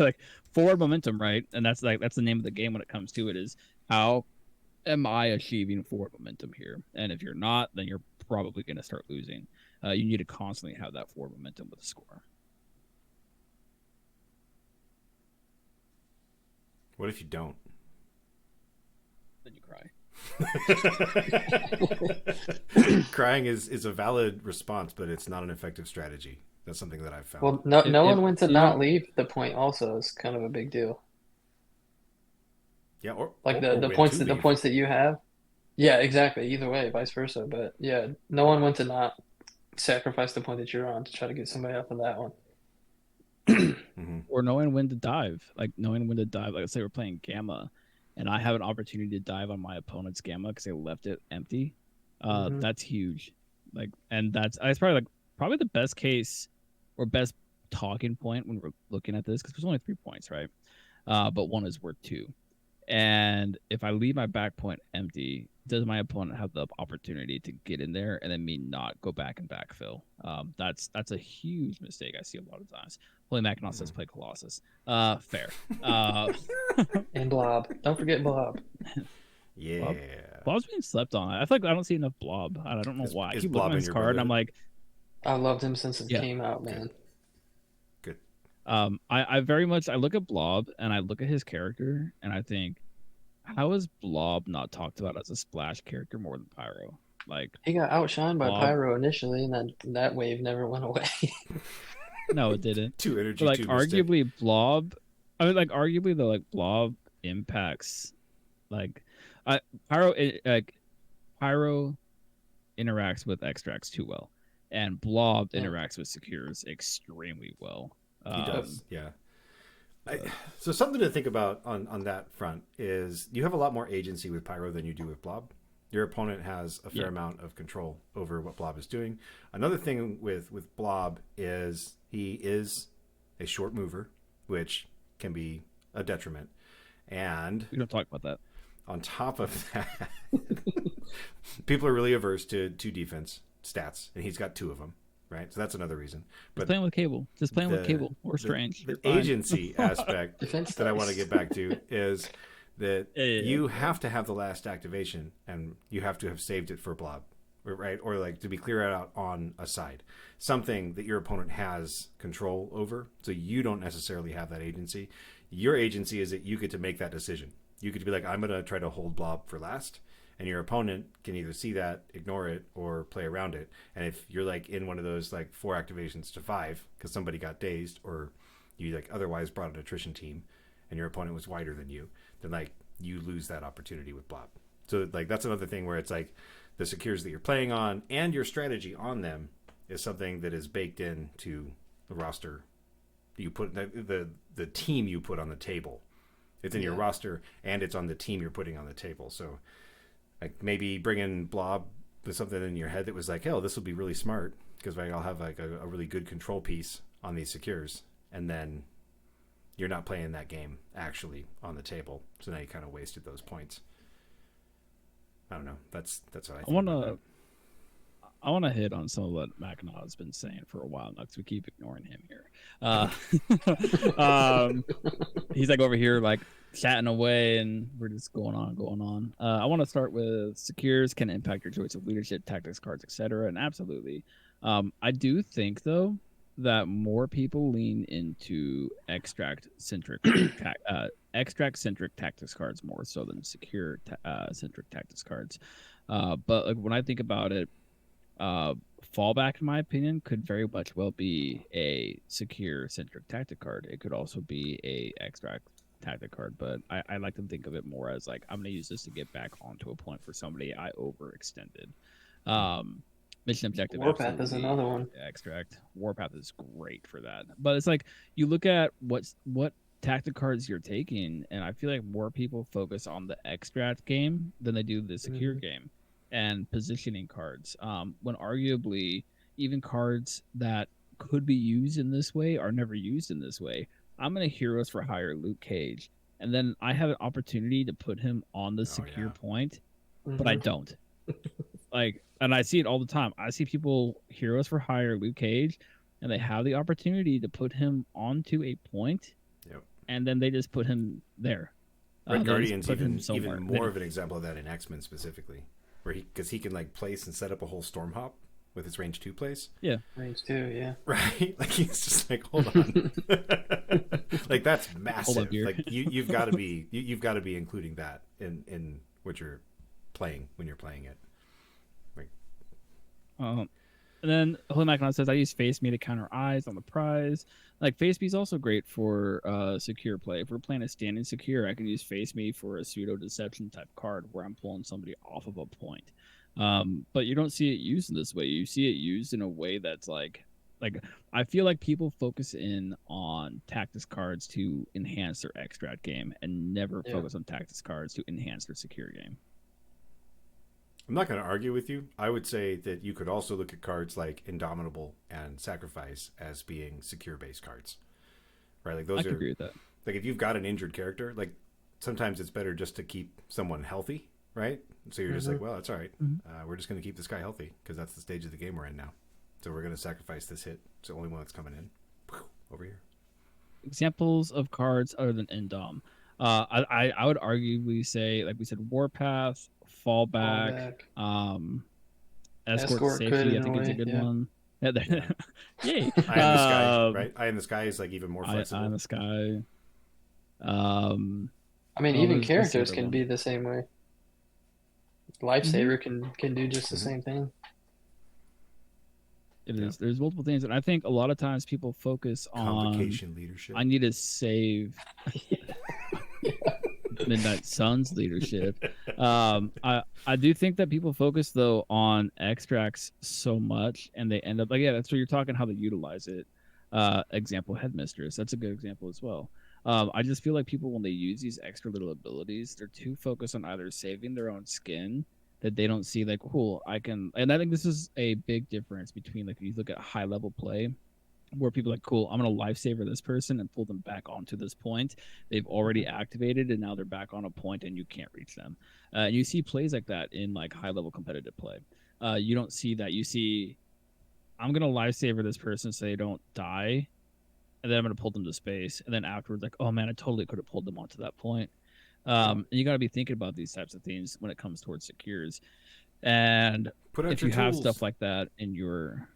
forward momentum, right? And that's the name of the game when it comes to it, is how am I achieving forward momentum here? And if you're not, then you're probably going to start losing. You need to constantly have that forward momentum with a score. What if you don't? Then you cry. Crying is a valid response, but it's not an effective strategy. That's something that I've found. Well, no one went to you not know- leave the point also is kind of a big deal. Yeah, or Like or the when points to that the leave. points that you have. Yeah, exactly. Either way, vice versa. But yeah, no one went to not sacrifice the point that you're on to try to get somebody off of that one. Or knowing when to dive. Like knowing when to dive. Like let's say we're playing Gamma and I have an opportunity to dive on my opponent's Gamma because they left it empty. That's huge. Like, and that's probably the best case or best talking point when we're looking at this, because there's only 3 points, right? But 1 is worth 2. And if I leave my back point empty, does my opponent have the opportunity to get in there and then me not go back and backfill? That's a huge mistake I see a lot of times. Holy Mackinac says play Colossus. Fair. And Blob. Don't forget Blob. Yeah. Blob's being slept on. I feel like I don't see enough Blob. I don't know Is- why. I is keep Blob looking at in his your card and I'm Brotherhood? like, I loved him since it yeah. came out, man. Good. I very much I look at Blob and I look at his character and I think, how is Blob not talked about as a splash character more than Pyro? Like He got outshined by Blob, Pyro initially, and that wave never went away. no, it didn't. Two But energy, like two mystic. arguably Blob, I mean like arguably the like Blob impacts like Pyro like Pyro interacts with extracts too well, and Blob Yeah. interacts with secures extremely well. He does, yeah. but- So something to think about on that front is you have a lot more agency with Pyro than you do with Blob. Your opponent has a fair amount of control over what Blob is doing. Another thing with Blob is he is a short mover, which can be a detriment. And We don't talk about that. on top of that, people are really averse to two defense stats, and he's got two of them, right? So that's another reason. Just playing with Cable. Just playing with the- Cable or Strange. The You're fine. agency aspect Defense that I want to dice. get back to is that Yeah. you have to have the last activation and you have to have saved it for Blob, right? Or like to be clear out on a side, something that your opponent has control over. So you don't necessarily have that agency. Your agency is that you get to make that decision. You get to be like, I'm going to try to hold Blob for last. And your opponent can either see that, ignore it, or play around it. And if you're like in one of those like 4 activations to 5 because somebody got dazed, or you like otherwise brought an attrition team, and your opponent was wider than you, then like you lose that opportunity with Blob. So like that's another thing where it's like the secures that you're playing on and your strategy on them is something that is baked into the roster. You put the team you put on the table. It's in your roster and it's on the team you're putting on the table. So like maybe bringing Blob with something in your head that was like, oh, this will be really smart because I'll have like a really good control piece on these secures, and then you're not playing that game actually on the table. So now you kind of wasted those points. I don't know. That's what I think. I want to hit on some of what Mackinac has been saying for a while now because we keep ignoring him here. He's like over here like chatting away and we're just going on. I want to start with secures can impact your choice of leadership, tactics, cards, etc. And absolutely. I do think though that more people lean into extract centric tactics cards more so than secure centric tactics cards. But like when I think about it, fallback in my opinion could very much well be a secure centric tactic card. It could also be a extract tactic card, but I like to think of it more as like I'm going to use this to get back onto a point for somebody I overextended. Mission objective Warpath is absolutely another one. extract. Warpath is great for that, but it's like you look at what tactic cards you're taking, and I feel like more people focus on the extract game than they do the secure game and positioning cards, when arguably even cards that could be used in this way are never used in this way. I'm going to Heroes for Hire Luke Cage, and then I have an opportunity to put him on the secure point, but I don't. Like, and I see it all the time. I see people Heroes for Hire Luke Cage, and they have the opportunity to put him onto a point, and then they just put him there. Red Guardian's even somewhere. more of an example of that in X-Men specifically, where because he can like place and set up a whole storm hop with his range 2 place. Yeah, Range 2, yeah. Right, like he's just like, hold on, like that's massive. here. Like you've got to be including that in what you're playing when you're playing it. Like, and then Holy Mackinac says I use Face Me to counter eyes on the prize. Like Face Me is also great for secure play. If we're playing a standing secure, I can use Face Me for a pseudo deception type card where I'm pulling somebody off of a point. But you don't see it used in this way. You see it used in a way that's like I feel like people focus in on tactics cards to enhance their extract game and never focus on tactics cards to enhance their secure game. I'm not going to argue with you. I would say that you could also look at cards like Indomitable and Sacrifice as being secure based cards, right? Like those I can agree with that. Like if you've got an injured character, like sometimes it's better just to keep someone healthy, right? So you're just like, well, that's all right. We're just going to keep this guy healthy because that's the stage of the game we're in now. So we're going to sacrifice this hit. It's the only one that's coming in. Over here. Examples of cards other than Endom. I would arguably say, like we said, Warpath, Fallback, Escort Escort could Safety. I in a think is a way, good yeah. one. Yeah, yay! Eye in the Sky, right? Eye in the Sky is like even more flexible. Eye in the Sky. I mean, oh, even there's the characters other can one. be the same way. Lifesaver can do just the same thing. It is. There's multiple things, and I think a lot of times people focus on Convocation leadership. I need to save Midnight Sun's leadership. I do think that people focus though on extracts so much, and they end up like, yeah, that's what you're talking how they utilize it. Example, Headmistress. That's a good example as well. I just feel like people when they use these extra little abilities, they're too focused on either saving their own skin that they don't see like, cool, I can. And I think this is a big difference between like if you look at high level play where people are like, cool, I'm going to lifesaver this person and pull them back onto this point. They've already activated and now they're back on a point and you can't reach them. And you see plays like that in like high level competitive play. You don't see that. You see, I'm going to lifesaver this person so they don't die. And then I'm going to pull them to space. And then afterwards, like, oh man, I totally could have pulled them onto that point. And you got to be thinking about these types of things when it comes towards secures. And if you have stuff like that in your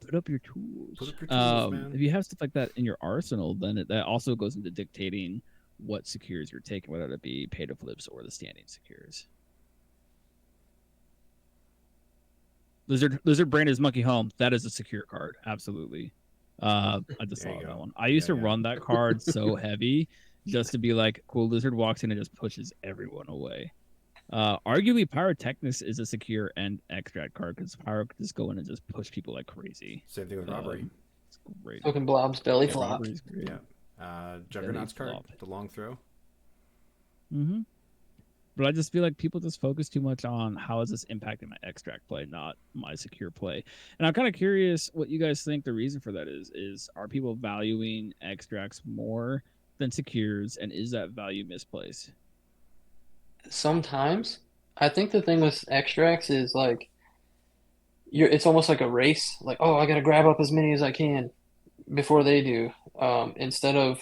put up your tools. Put up your tools, man. If you have stuff like that in your arsenal, then that also goes into dictating what secures you're taking, whether it be pay to flips or the standing secures. Lizard Brain is Monkey Home. That is a secure card, absolutely. I just saw that one. I used to run that card so heavy just to be like, cool, Lizard walks in and just pushes everyone away. Arguably, Pyrotechnics is a secure and extract card because Pyro could just go in and just push people like crazy. Same thing with Robbery. It's great. Fucking Blob's belly flop. Great. Yeah. Juggernaut's card, flop. the long throw. Mm-hmm. But I just feel like people just focus too much on how is this impacting my extract play, not my secure play. And I'm kind of curious what you guys think the reason for that is. Are people valuing extracts more than secures, and is that value misplaced? Sometimes. I think the thing with extracts is like it's almost like a race. Like, oh, I gotta grab up as many as I can before they do. Instead of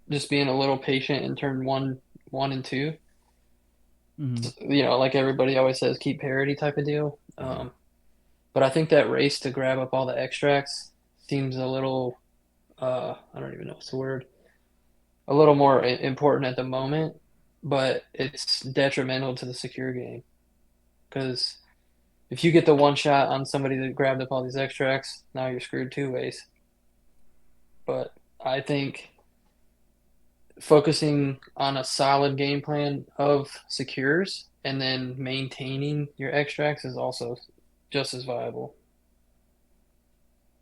just being a little patient in turn one and two. Mm-hmm. You know, like everybody always says, keep parity type of deal. But I think that race to grab up all the extracts seems a little, I don't even know what's the word, a little more important at the moment, but it's detrimental to the secure game. Because if you get the one shot on somebody that grabbed up all these extracts, now you're screwed two ways. But I think focusing on a solid game plan of secures and then maintaining your extracts is also just as viable.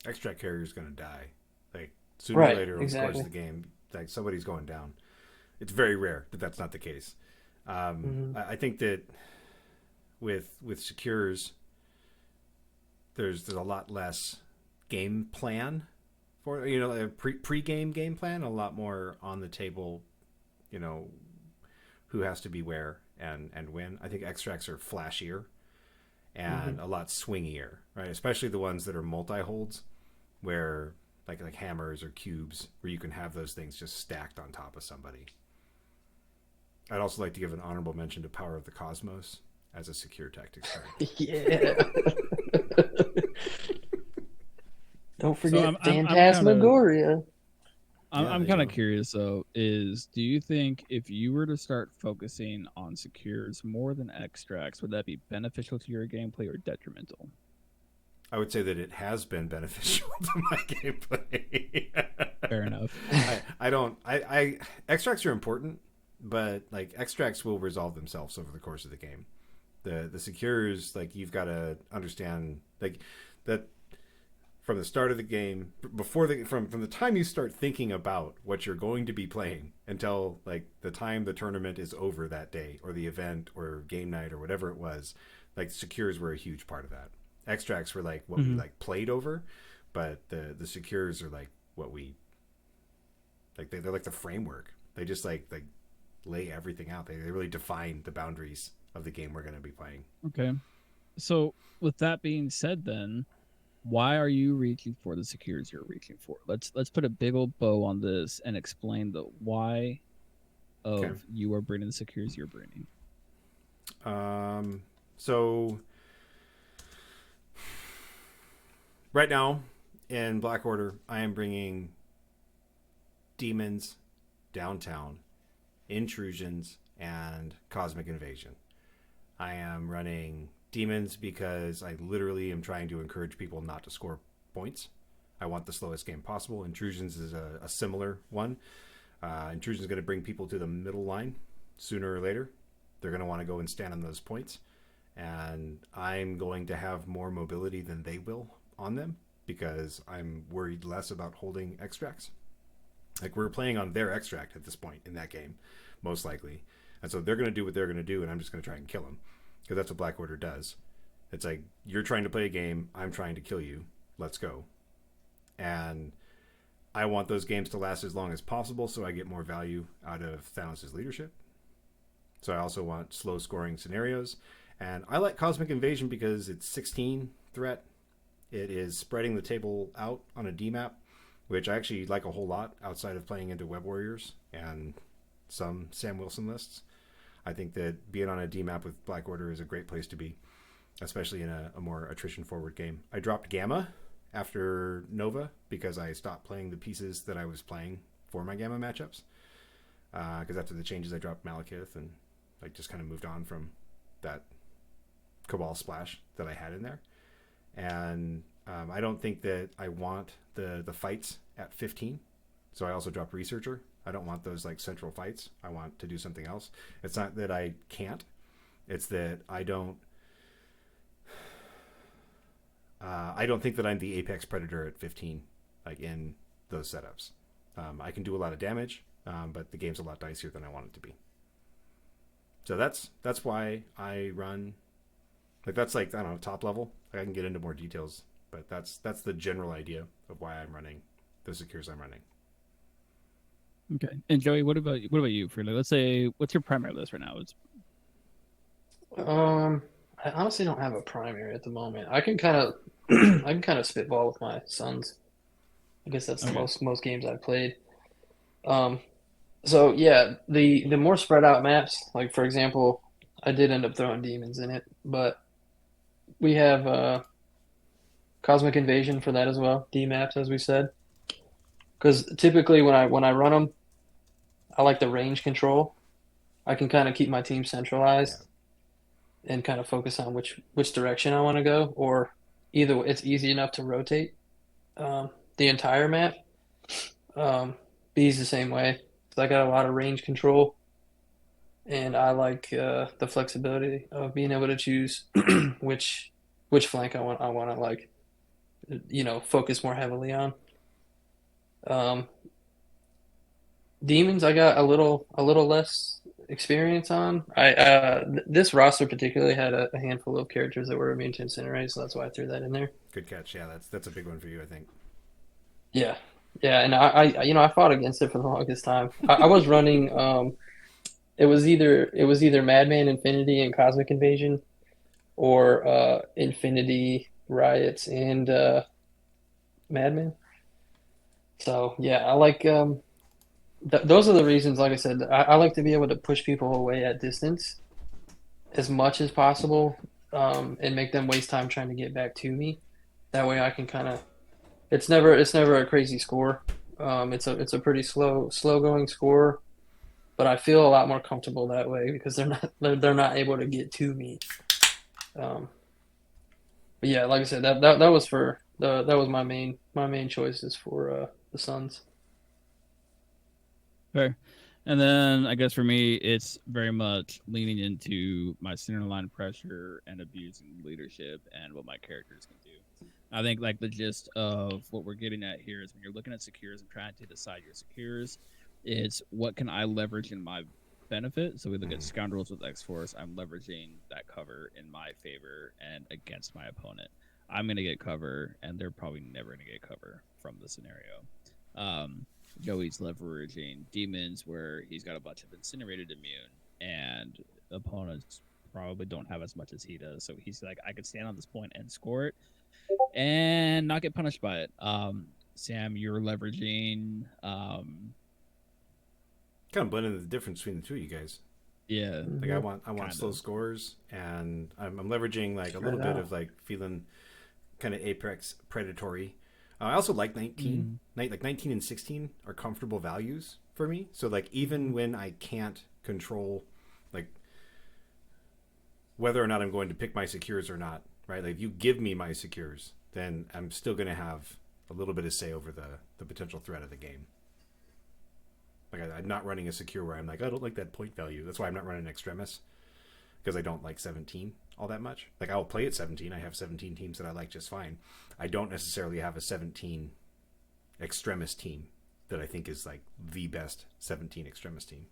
Extract carrier is going to die. Like sooner or later over the course of the game, like somebody's going down. It's very rare that that's not the case. I think that with secures, there's a lot less game plan for a pre-game game plan, a lot more on the table, who has to be where and when. I think extracts are flashier and a lot swingier, right? Especially the ones that are multi-holds, where like hammers or cubes, where you can have those things just stacked on top of somebody. I'd also like to give an honorable mention to Power of the Cosmos as a secure tactics card. Yeah. Don't forget So Phantasmagoria. I'm kind of curious though, do you think if you were to start focusing on secures more than extracts, would that be beneficial to your gameplay or detrimental? I would say that it has been beneficial to my gameplay. Fair enough. I extracts are important, but like extracts will resolve themselves over the course of the game. The secures, like you've got to understand like that from the start of the game, from the time you start thinking about what you're going to be playing until like the time the tournament is over that day or the event or game night or whatever it was, like secures were a huge part of that. Extracts were like what we like played over, but the secures are like what we like. They're like the framework. They just like lay everything out. They really define the boundaries of the game we're going to be playing. Okay. So with that being said, then why are you reaching for the secures you're reaching for? Let's put a big old bow on this and explain the why Okay. of you are bringing the secures you're bringing. So right now in Black Order, I am bringing demons, downtown, intrusions, and cosmic invasion. I am running demons because I literally am trying to encourage people not to score points. I want the slowest game possible. Intrusions is a similar one. Intrusion is going to bring people to the middle line sooner or later. They're going to want to go and stand on those points. And I'm going to have more mobility than they will on them because I'm worried less about holding extracts. Like, we're playing on their extract at this point in that game, most likely. And so they're going to do what they're going to do, and I'm just going to try and kill them. Because that's what Black Order does. It's like, you're trying to play a game, I'm trying to kill you. Let's go. And I want those games to last as long as possible so I get more value out of Thanos' leadership. So I also want slow scoring scenarios. And I like Cosmic Invasion because it's 16 threat. It is spreading the table out on a D map, which I actually like a whole lot outside of playing into Web Warriors and some Sam Wilson lists. I think that being on a D map with Black Order is a great place to be, especially in a more attrition forward game. I dropped Gamma after Nova because I stopped playing the pieces that I was playing for my Gamma matchups. Because after the changes, I dropped Malekith and I just kind of moved on from that Cabal splash that I had in there. And I don't think that I want the fights at 15. So I also dropped Researcher. I don't want those like central fights. I want to do something else. It's not that I can't. It's that I don't think that I'm the apex predator at 15, like in those setups. I can do a lot of damage, but the game's a lot dicier than I want it to be. So that's why I run. Like, that's like, I don't know, top level. I can get into more details, but that's the general idea of why I'm running the secures I'm running. Okay. And Joey, what about you? For let's say, what's your primary list right now? It's I honestly don't have a primary at the moment. I can kind of I can kind of spitball with my sons. I guess that's the Okay. most games I've played. Um, so yeah, the more spread out maps, like for example, I did end up throwing demons in it, but we have Cosmic Invasion for that as well, D maps as we said. Because typically when I run them, I like the range control. I can kind of keep my team Yeah. centralized and kind of focus on which direction I want to go, or either it's easy enough to rotate the entire map. B's the same way. So I got a lot of range control, and I like the flexibility of being able to choose which which flank I want to like focus more heavily on. Um, Demons I got a little less experience on. This roster particularly had a handful of characters that were immune to incinerate, so that's why I threw that in there. Good catch. Yeah, that's a big one for you, I think. Yeah, yeah, and I fought against it for the longest time. I was running it was either Madman Infinity and Cosmic Invasion or Infinity Riots and Madman. So yeah, I like those are the reasons. Like I said, I like to be able to push people away at distance as much as possible, and make them waste time trying to get back to me. That way, I can kind of. It's never a crazy score. It's a pretty slow going score, but I feel a lot more comfortable that way because they're not able to get to me. Um, but yeah, like I said, that was for that was my main choices for the Suns. fair. And then I guess for me, it's very much leaning into my center line pressure and abusing leadership and what my characters can do. I think like the gist of what we're getting at here is when you're looking at secures and trying to decide your secures, it's what can I leverage in my benefit. So we look at scoundrels with X Force. I'm leveraging that cover in my favor and against my opponent. I'm gonna get cover, and they're probably never gonna get cover from the scenario. Um, Joey's leveraging demons where he's got a bunch of incinerated immune, and opponents probably don't have as much as he does. So he's like, I could stand on this point and score it and not get punished by it. Sam, you're leveraging Kind of blending the difference between the two of you guys. yeah. Like I want Kind slow of. scores, and I'm leveraging like a Spread little it bit out. of like feeling kind of apex predatory. I also like 19. Like 19 and 16 are comfortable values for me. So like even when I can't control like whether or not I'm going to pick my secures or not, right? Like if you give me my secures, then I'm still going to have a little bit of say over the potential threat of the game. Like I'm not running a secure where I'm like, I don't like that point value. That's why I'm not running Extremis, because I don't like 17 all that much. Like I'll play at 17. I have 17 teams that I like just fine. I don't necessarily have a 17 Extremis team that I think is like the best 17 Extremis team.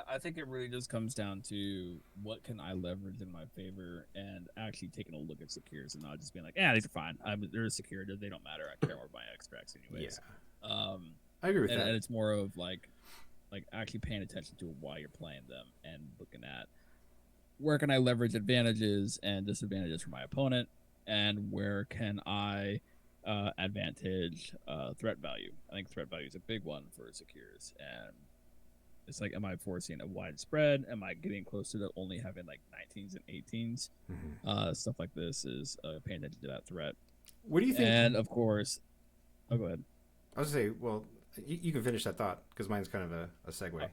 I think it really just comes down to what can I leverage in my favor, and actually taking a look at secures and not just being like, yeah, these are fine. They're secure. They don't matter. I care more about my extracts anyways. I agree with And that. it's more of like actually paying attention to why you're playing them and looking at where can I leverage advantages and disadvantages for my opponent, and where can I advantage threat value. I think threat value is a big one for secures, and it's like, am I forcing a wide spread? Am I getting closer to only having like 19s and 18s? Stuff like this is paying attention to that threat. What do you think? And of course, oh, go ahead. I was gonna say, well, you can finish that thought because mine's kind of a segue.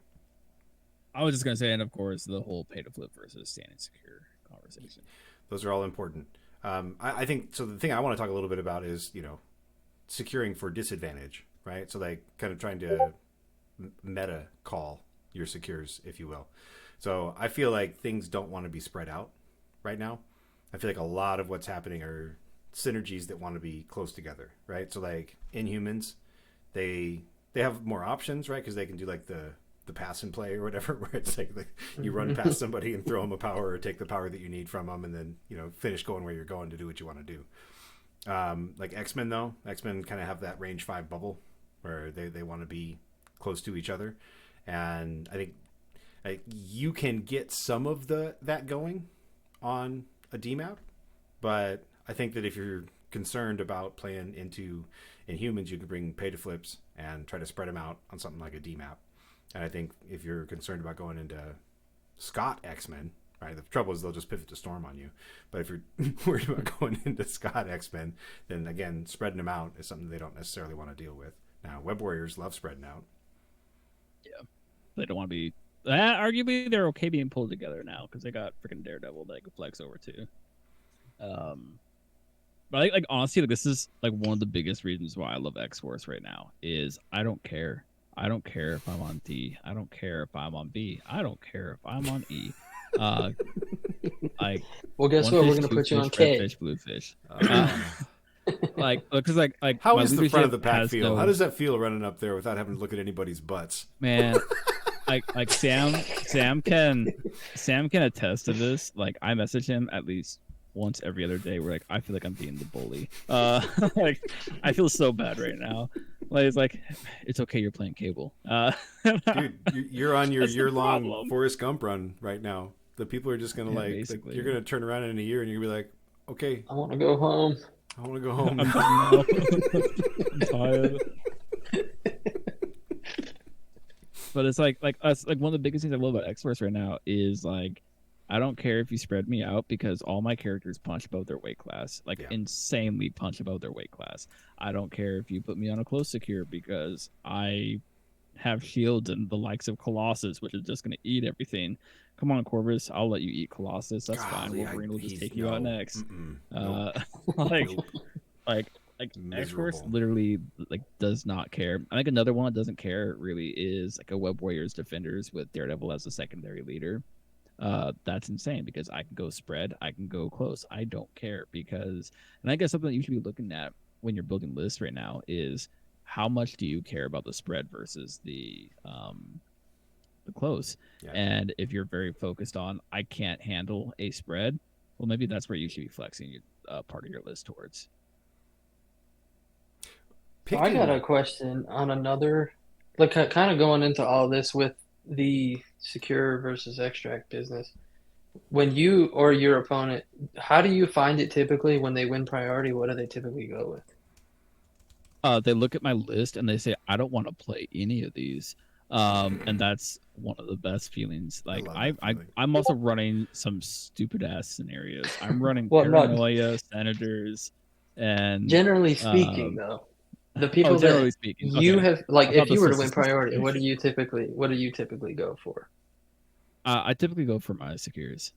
I was just gonna say, and of course, the whole pay to flip versus standing secure conversation. Those are all important. I think so. The thing I want to talk a little bit about is securing for disadvantage, right? So like kind of trying to meta call your secures, if you will. So I feel like things don't want to be spread out right now. I feel like a lot of what's happening are synergies that want to be close together, right? So like Inhumans, they have more options, right? Because they can do like the pass and play or whatever, where it's like you run past somebody and throw them a power or take the power that you need from them, and then finish going where you're going to do what you want to do. Like X-Men though, X-Men kind of have that range 5 bubble where they want to be close to each other, and I think you can get some of that going on a D map, but I think that if you're concerned about playing into Inhumans, you can bring pay to flips and try to spread them out on something like a D map. And I think if you're concerned about going into Scott X-Men, right, the trouble is they'll just pivot to Storm on you. But if you're worried about going into Scott X-Men, then again, spreading them out is something they don't necessarily want to deal with. Now, Web Warriors love spreading out. Yeah, they don't want to be. Arguably, they're okay being pulled together now because they got freaking Daredevil that they could flex over to. But like honestly, like this is like one of the biggest reasons why I love X Force right now is I don't care. I don't care if I'm on D. I don't care if I'm on B. I don't care if I'm on E. Like, well, guess what? We're gonna put you on K. Red fish, blue fish. Like, because like how my is the front of the leadership pack has feel? no- How does that feel running up there without having to look at anybody's butts? Man, like Sam can attest to this. Like I message him at least once every other day where like I feel like I'm being the bully. Like I feel so bad right now. Like it's like it's okay, you're playing Cable. Dude, you're on your That's the year-long problem. Forrest Gump run right now. The people are just gonna Yeah, like basically. you're gonna turn around in a year and you're gonna be like, okay, I want to go home. I want to go home. I'm now. done now. I'm tired. But it's like us like one of the biggest things I love about X Force right now is like I don't care if you spread me out because all my characters punch above their weight class, like Yeah. insanely punch above their weight class. I don't care if you put me on a close secure because I have shields and the likes of Colossus, which is just going to eat everything. Come on, Corvus, I'll let you eat Colossus. That's fine. Golly, Wolverine will just he's- take you out no. next. Nope. Like, Nope. like X Force Miserable. literally like does not care. I think another one that doesn't care really is like a Web Warriors Defenders with Daredevil as the secondary leader. That's insane because I can go spread, I can go close. I don't care because, and I guess something that you should be looking at when you're building lists right now is how much do you care about the spread versus the close. Yeah. And if you're very focused on I can't handle a spread, well maybe that's where you should be flexing part of your list towards. I got a picking. question on another, like kind of going into all this with the secure versus extract business. When you or your opponent, how do you find it typically when they win priority? What do they typically go with? They look at my list and they say, I don't want to play any of these. And that's one of the best feelings. I Like love that feeling. I'm also running some stupid ass scenarios. I'm running Well, no, paranoia, senators, and generally speaking, um though, the oh, people that generally speaking. you Okay. have, like, I thought if you this were to was a win priority, situation. what do you typically go for? I typically go for my secures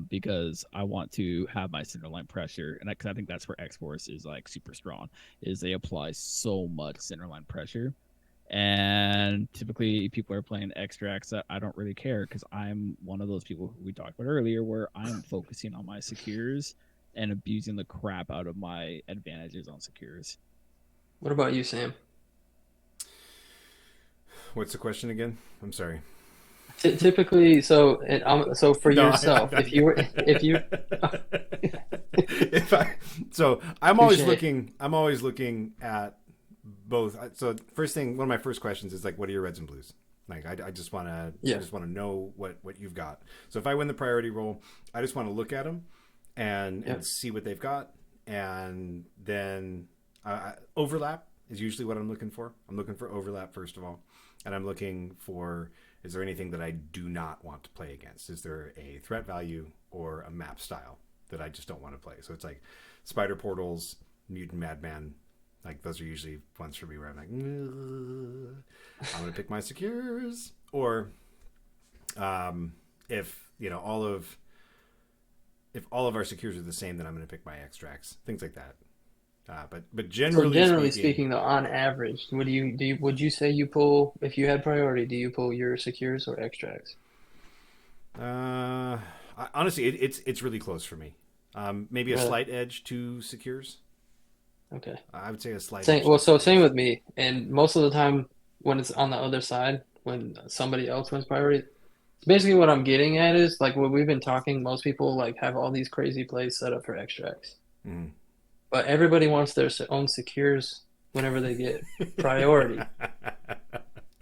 because I want to have my center line pressure, and cause I think that's where X Force is like super strong. Is they apply so much center line pressure, and typically people are playing extracts that I don't really care because I'm one of those people who we talked about earlier, where I'm focusing on my secures and abusing the crap out of my advantages on secures. What about you, Sam? What's the question again? I'm sorry. Ty typically, so for No, yourself, if you were if you if I, so I'm always touche. looking. I'm always looking at both. So first thing, one of my first questions is like, what are your reds and blues? Like, I just want to. I Yeah, just want to know what you've got. So if I win the priority roll, I just want to look at them yeah. and see what they've got, and then overlap is usually what I'm looking for. I'm looking for overlap first of all, and I'm looking for, is there anything that I do not want to play against? Is there a threat value or a map style that I just don't want to play? So it's like spider portals, mutant madman. Like those are usually ones for me where I'm like, I'm gonna pick my secures. Or if if all of our secures are the same, then I'm gonna pick my extracts. Things like that. But So generally generally speaking, speaking, though, on average, what would you say you pull if you had priority? Do you pull your secures or extracts? honestly, it's really close for me. Maybe a Really? slight edge to secures. Okay. I would say a slight Same. edge Well, to so same secures. with me. And most of the time, when it's on the other side, when somebody else wins priority, basically what I'm getting at is like what we've been talking. Most people like have all these crazy plays set up for extracts, Mm. but everybody wants their own secures whenever they get priority.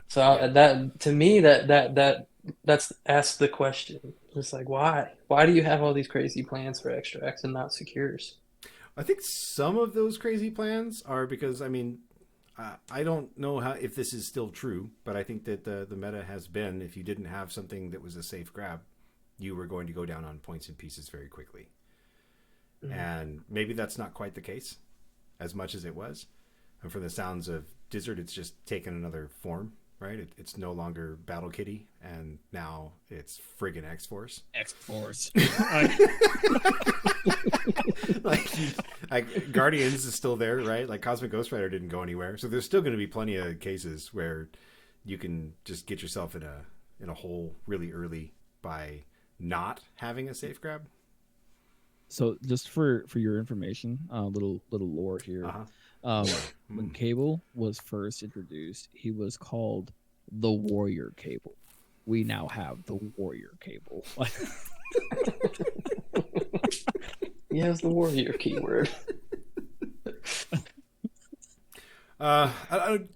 So Yeah. that to me that's ask the question. It's like why? Why do you have all these crazy plans for extracts and not secures? I think some of those crazy plans are because, I mean, I don't know how if this is still true, but I think that the meta has been, if you didn't have something that was a safe grab, you were going to go down on points and pieces very quickly. Mhm. And maybe that's not quite the case as much as it was. And from the sounds of Dizzard, it's just taken another form, right? It's no longer Battle Kitty, and now it's friggin' X Force. X Force. like, like Guardians is still there, right? Like Cosmic Ghost Rider didn't go anywhere, so there's still going to be plenty of cases where you can just get yourself in a hole really early by not having a safe grab. So just for your information, little lore Uh here. huh. When Cable was first introduced, he was called the Warrior Cable. We now have the Warrior Cable. He has the warrior keyword.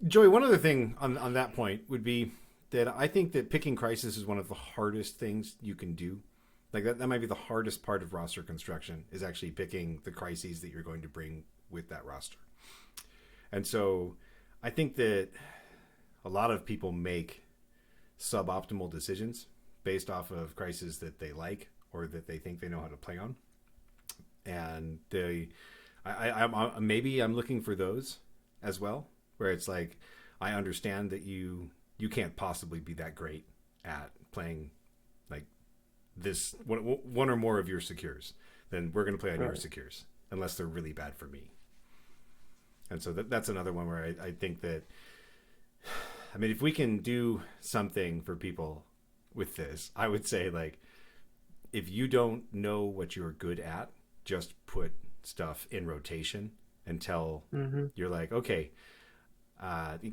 Joey, one other thing on that point would be that I think that picking Crisis is one of the hardest things you can do. Like that might be the hardest part of roster construction, is actually picking the crises that you're going to bring with that roster. And so I think that a lot of people make suboptimal decisions based off of crises that they like or that they think they know how to play on. And maybe I'm looking for those as well, where it's like, I understand that you can't possibly be that great at playing like this one or more of your secures. Then we're going to play on your Right. secures unless they're really bad for me. And so that's another one where I think that, I mean, if we can do something for people with this, I would say, like, if you don't know what you're good at, just put stuff in rotation until Hmm. you're like, okay,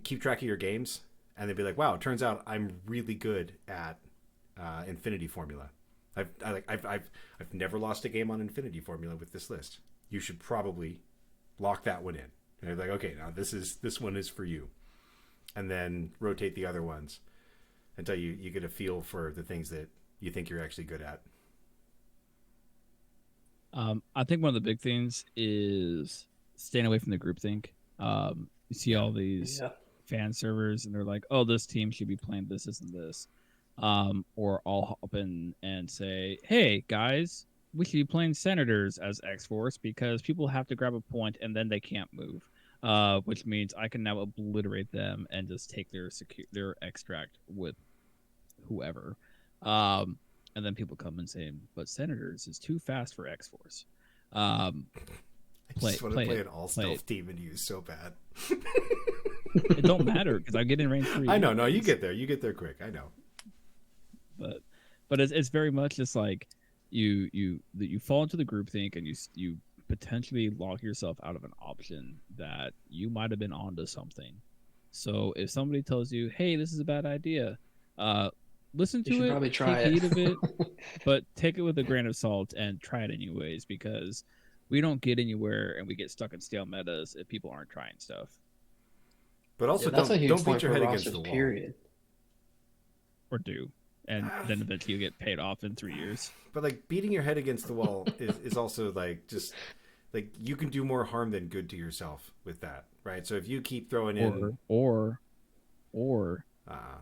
keep track of your games, and they'd be like, wow, it turns out I'm really good at Infinity Formula. I've never lost a game on Infinity Formula with this list. You should probably lock that one in And they're like, okay, now this one is for you. And then rotate the other ones until you get a feel for the things that you think you're actually good at. I think one of the big things is staying away from the groupthink. You see all these fan servers, and they're like, "Oh, this team should be playing this and this," or I'll hop in and say, "Hey, guys, we should be playing Senators as X Force because people have to grab a point and then they can't move." Which means I can now obliterate them and just take their extract with whoever. And then people come and say, "But Senators is too fast for X Force." I just want to play an all stealth team and use so bad. It don't matter because I get in range 3. I know. No, you get there. You get there quick. I know. But it's very much just like you fall into the groupthink and you potentially lock yourself out of an option that you might have been onto something. So if somebody tells you, "Hey, this is a bad idea," listen to it, probably try take heed it. of it, but take it with a grain of salt and try it anyways, because we don't get anywhere and we get stuck in stale metas if people aren't trying stuff. But also, that's a huge don't beat point your for head against rosters, the wall. period. Or do. And then eventually you get paid off in 3 years. But like beating your head against the wall is also like just like you can do more harm than good to yourself with that, right? So if you keep throwing in or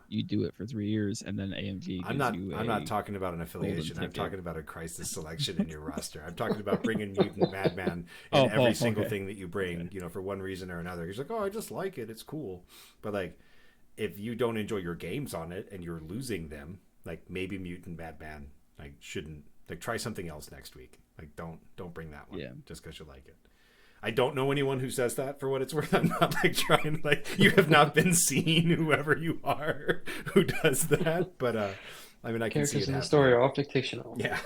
you do it for 3 years and then AMG I'm not talking about an affiliation. I'm talking about a crisis selection in your roster. I'm talking about bringing Mutant Madman in every single thing that you bring, for one reason or another. He's like, "Oh, I just like it. It's cool." But like if you don't enjoy your games on it and you're losing them, like maybe Mutant Madman shouldn't try something else next week. Like don't bring that one just because you like it. I don't know anyone who says that, for what it's worth. I'm not trying you have not been seen, whoever you are, who does that. But I mean, I can see it Characters in the happening. story are all fictional. Yeah,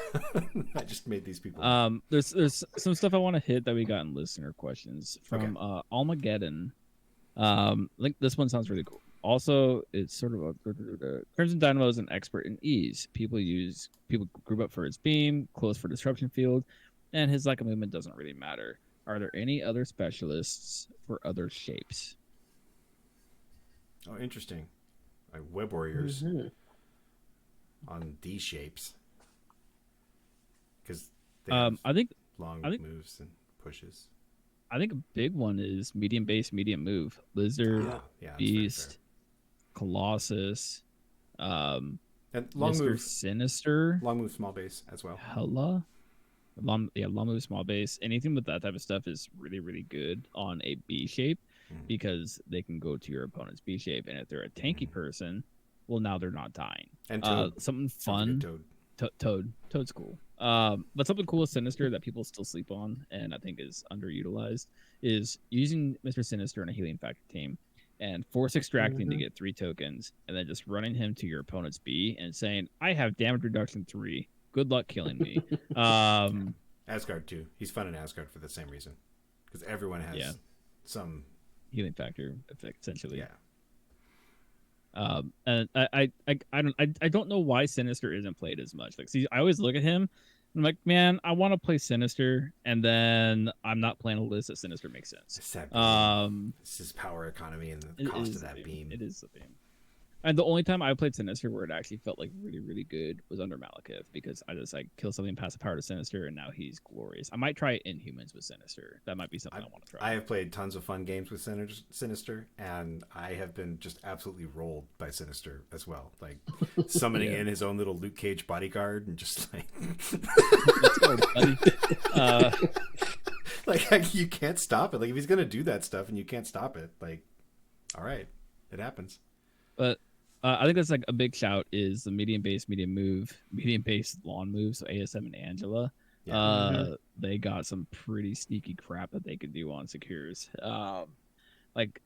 I just made these people. There's some stuff I want to hit that we got in listener questions from Almageddon. I think this one sounds really cool. Also, it's sort of a Crimson Dynamo is an expert in ease. People group up for his beam, close for disruption field, and his lack of movement doesn't really matter. Are there any other specialists for other shapes? Oh, interesting. Like web warriors on D shapes, because I think long moves and pushes. I think a big one is medium base, medium move. Lizard, Beast, Colossus, and long Mr. move, Sinister, long move, small base as well. Hella. Long move, small base. Anything with that type of stuff is really, really good on a B shape because they can go to your opponent's B shape, and if they're a tanky person, well, now they're not dying. And Toad. Something fun. Toad's cool. But something cool with Sinister that people still sleep on, and I think is underutilized, is using Mr. Sinister in a healing factor team and force extracting to get 3 tokens, and then just running him to your opponent's B and saying, "I have damage reduction 3. Good luck killing me." Asgard too. He's fun in Asgard for the same reason, because everyone has some healing factor effect essentially. Yeah. And I don't know why Sinister isn't played as much. Like, see, I always look at him and I'm like, man, I want to play Sinister, and then I'm not playing a list that Sinister makes sense. This is power economy and the cost of that beam. It is the beam. And the only time I played Sinister where it actually felt like really, really good was under Malekith, because I just kill something, pass the power to Sinister, and now he's glorious. I might try Inhumans with Sinister. That might be something I want to try. I have played tons of fun games with Sinister, and I have been just absolutely rolled by Sinister as well. Like summoning in his own little Luke Cage bodyguard and just Let's go, buddy. You can't stop it. Like if he's gonna do that stuff and you can't stop it, all right, it happens. But I think that's a big shout is the medium base, medium move, medium base lawn move. So ASM and Angela, they got some pretty sneaky crap that they could do on secures. Like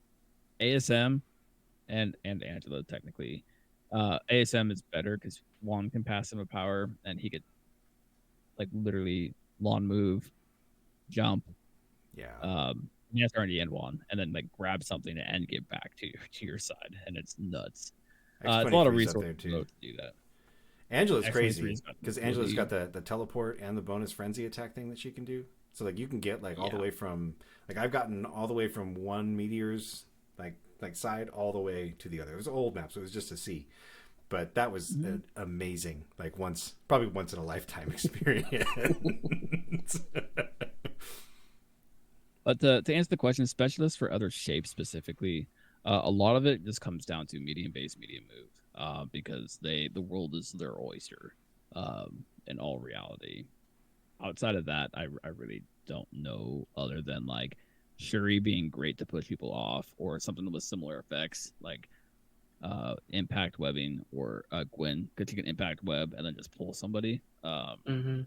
ASM and Angela technically. ASM is better because Juan can pass him a power and he could literally lawn move, jump. Yeah. He has already end one, and then grab something and get back to your side, and it's nuts. It's a lot of resources to do that. Angela's crazy because Angela's got the teleport and the bonus frenzy attack thing that she can do. So you can get all the way from Like I've gotten all the way from one meteor's like side all the way to the other. It was an old map, so it was just a sea. But that was an amazing, like probably once in a lifetime experience. But to answer the question, specialists for other shapes specifically, a lot of it just comes down to medium base, medium move, because the world is their oyster, in all reality. Outside of that, I really don't know other than like Shuri being great to push people off, or something with similar effects like impact webbing, or Gwen could take an impact web and then just pull somebody. Mm-hmm.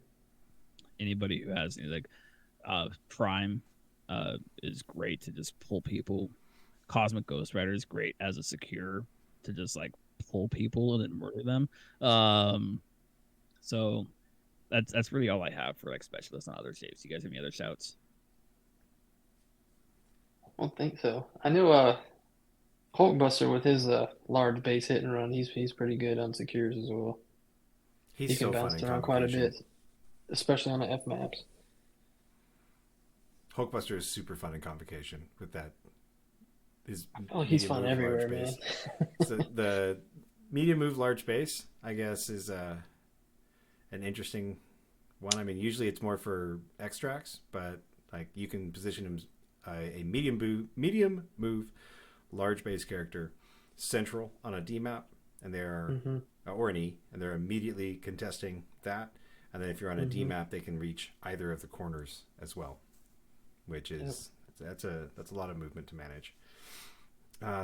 Anybody who has like Prime is great to just pull people. Cosmic Ghost Rider is great as a secure to just like pull people and then murder them. So that's really all I have for like specialists on other shapes. You guys have any other shouts? I don't think so. I knew Hulkbuster with his large base hit and run. He's pretty good on secures as well. He He's can so fun bounce in around quite a convocation. bit, especially on the F maps. Hulkbuster is super fun in convocation with that. His Oh, he's medium fun move, everywhere, large man. base. So the medium move, large base, I guess, is an interesting one. I mean, usually it's more for extracts, but like you can position him a medium move, large base character central on a D map, and they're Mm-hmm. or an E, and they're immediately contesting that. And then if you're on a D Mm-hmm. map, they can reach either of the corners as well, which is that's a lot of movement to manage.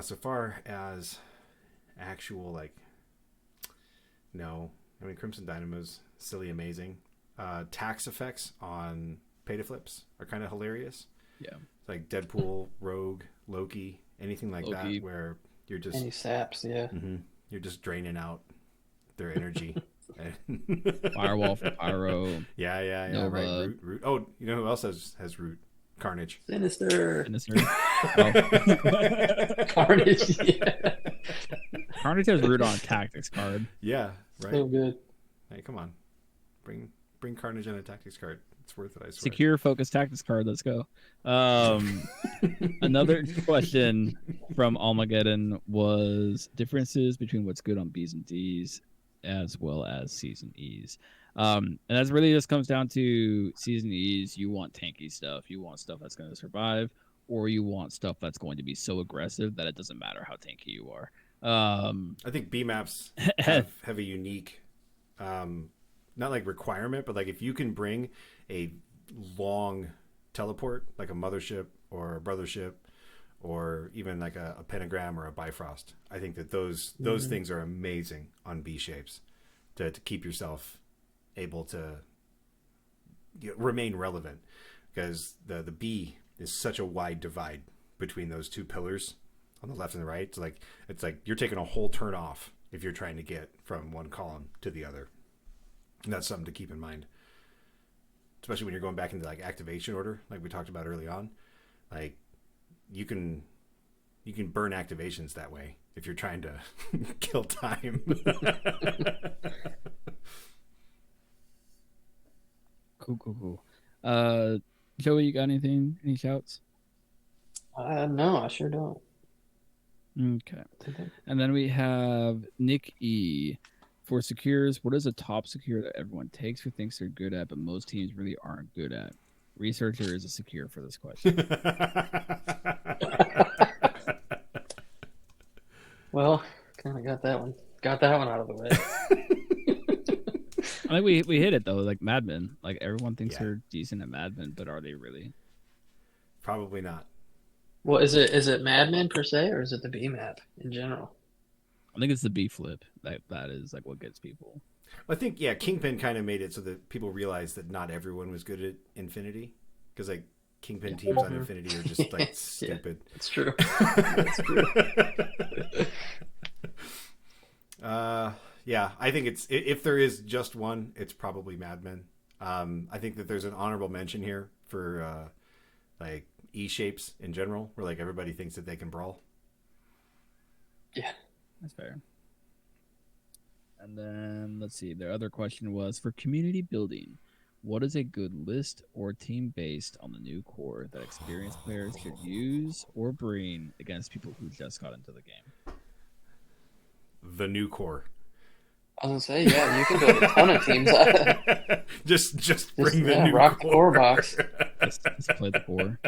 So far as actual like, no, I mean Crimson Dynamo's silly amazing. Tax effects on pay to flips are kind of hilarious. Yeah, It's like Deadpool, Rogue, Loki, anything like Loki. that, where you're just Any saps, yeah. you're just draining out their energy. Firewall for Pyro, yeah, Nova, right. Root. Oh, you know who else has Root? Carnage. Sinister. Sinister. Oh. Carnage, yeah. Carnage has root on tactics card. Yeah, right. So good. Hey, come on, bring Carnage on a tactics card. It's worth it, I swear. Secure focus tactics card. Let's go. Another question from Almageddon was differences between what's good on B's and D's as well as C's and E's. And that really just comes down to C's and E's. You want tanky stuff. You want stuff that's going to survive, or you want stuff that's going to be so aggressive that it doesn't matter how tanky you are. I think B maps have a unique, not like requirement, but like if you can bring a long teleport, like a mothership or a brothership, or even like a pentagram or a Bifrost, I think that those things are amazing on B shapes to keep yourself able to remain relevant, because the B is such a wide divide between those two pillars on the left and the right. It's like you're taking a whole turn off if you're trying to get from one column to the other. And that's something to keep in mind, especially when you're going back into like activation order, like we talked about early on. Like you can burn activations that way if you're trying to kill time. Cool. Joey, you got anything? Any shouts? No, I sure don't. Okay. And then we have Nick E. For secures, what is a top secure that everyone takes or thinks they're good at, but most teams really aren't good at? Researcher is a secure for this question. Well, kind of got that one out of the way. I think we hit it though, like Madmen. Like everyone thinks they're decent at Madmen, but are they really? Probably not. Well, is it Mad Men per se, or is it the B map in general? I think it's the B flip that is like what gets people. I think Kingpin kind of made it so that people realized that not everyone was good at Infinity, because like Kingpin teams on Infinity are just like stupid. Yeah, it's true. It's true. Yeah, I think it's, if there is just one, it's probably Mad Men. I think that there's an honorable mention here for like E shapes in general, where like everybody thinks that they can brawl. Yeah, that's fair. And then let's see. Their other question was for community building. what is a good list or team based on the new core that experienced players should use or bring against people who just got into the game? The new core. I was gonna say, yeah, you can build a ton of teams. just bring the yeah, new rock core. the core box. Let's play the core.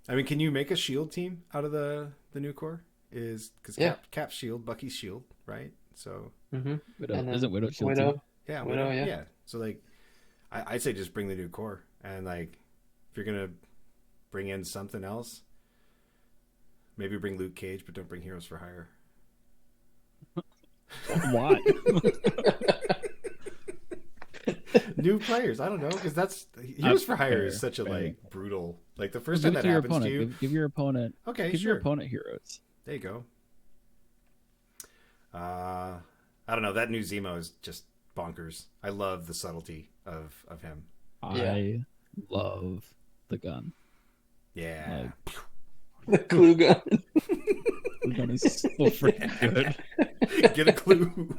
I mean, can you make a shield team out of the new core? Is because Yeah. Cap's shield, Bucky's shield, right? So Mm-hmm. Widow. And then Isn't Widow shield Widow. too? yeah, Widow, yeah. So like, I'd say just bring the new core, and like, if you're gonna bring in something else, maybe bring Luke Cage, but don't bring Heroes for Hire. Why? New players, I don't know, because that's Heroes for Hire is such a like brutal. Like the first time that happens to you, Give your opponent. okay, Give sure. your opponent heroes. There you go. I don't know. That new Zemo is just bonkers. I love the subtlety of him. I love the gun. Yeah. The glue gun. The gun is so freaking good. Get a clue.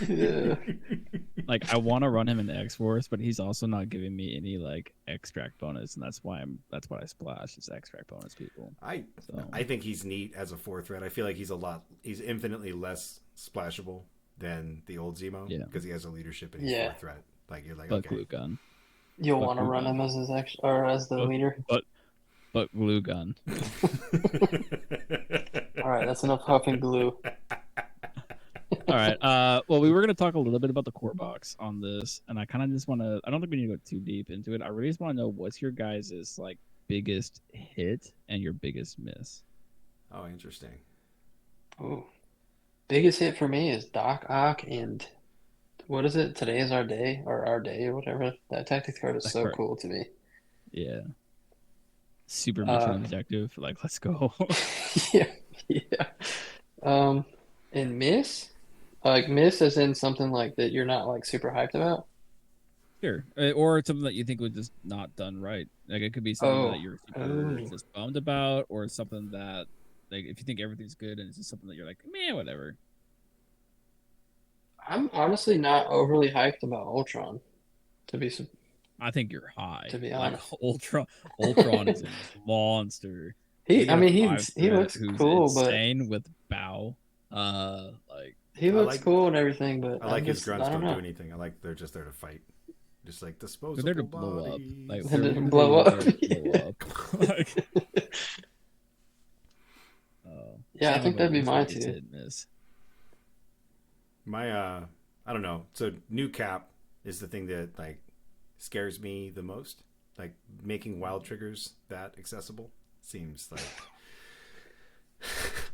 Yeah. Like I want to run him in X-Force, but he's also not giving me any like extract bonus, and that's why I splash. It's extract bonus people. I think he's neat as a 4 threat. I feel like he's infinitely less splashable than the old Zemo because he has a leadership and he's 4 threat. Like you're like, But okay. glue gun. You'll But want to glue run gun. him as his as the leader. But glue gun. All right, that's enough huffing glue. All right. Well, we were going to talk a little bit about the core box on this, and I kind of just want to. I don't think we need to go too deep into it. I really just want to know what's your guys' like biggest hit and your biggest miss. Oh, interesting. Ooh. Biggest hit for me is Doc Ock and what is it? Today is our day or our day or whatever. That tactics card is That's so correct. cool to me. Yeah. Super mission objective. Like, let's go. Yeah, yeah. And miss, like miss as in something like that you're not like super hyped about. Sure. Or something that you think was just not done right. Like it could be something that you're super Oh. just bummed about, or something that like if you think everything's good and it's just something that you're like, man, whatever. I'm honestly not overly hyped about Ultron, to be I think you're high. To be like honest. Ultron is a monster. he. I Even a mean, he 5-threat looks who's cool, but insane with bow. Like he looks like- cool and everything. But I like his just, grunts I don't don't do know. anything. I like they're just there to fight. Just like they're disposable there to blow up. bodies. Like They're they're there to blow up. literally there to blow up. Like, Yeah, I Sam, think what that'd be was your mine biggest too. hit and miss? My I don't know. So new Cap is the thing that like scares me the most. Like making wild triggers that accessible seems like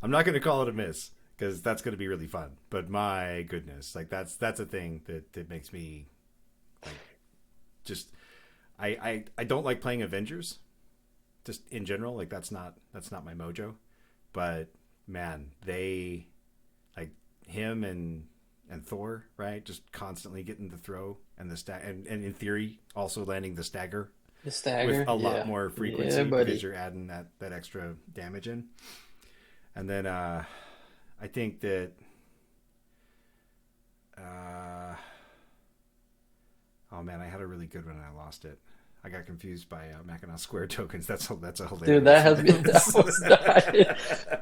I'm not going to call it a miss because that's going to be really fun. But my goodness, like that's a thing that makes me like just I don't like playing Avengers just in general. Like that's not my mojo. But man, they like him and Thor, right? Just constantly getting the throw and the and in theory also landing the stagger The stagger with a lot yeah. more frequency Yeah, buddy. because you're adding that extra damage in. And then I think that oh man, I had a really good one and I lost it. I got confused by Mackinac Square tokens. That's a hilarious. Dude, that has been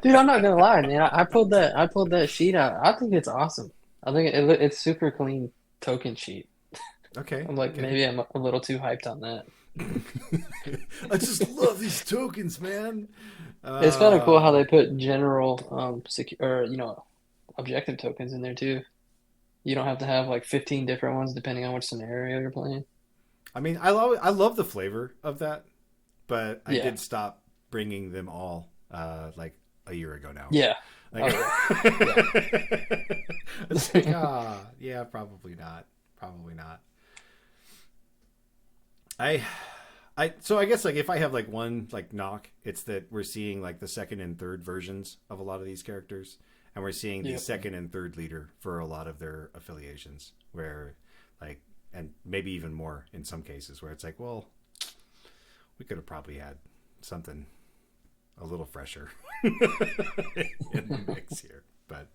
Dude, I'm not gonna lie, man. I pulled that sheet out. I think it's awesome. I think it's super clean token sheet. Okay. I'm like okay. maybe I'm a little too hyped on that. I just love these tokens, man. It's kind of cool how they put general objective tokens in there too. You don't have to have like 15 different ones depending on which scenario you're playing. I mean, I love the flavor of that, but I Yeah. did stop bringing them all like a year ago now. Yeah. Like, it's like, yeah, probably not. So I guess like if I have like one like knock, it's that we're seeing like the second and third versions of a lot of these characters, and we're seeing the Yep. second and third leader for a lot of their affiliations, where like, and maybe even more in some cases, where it's like, well, we could have probably had something a little fresher in the mix here, but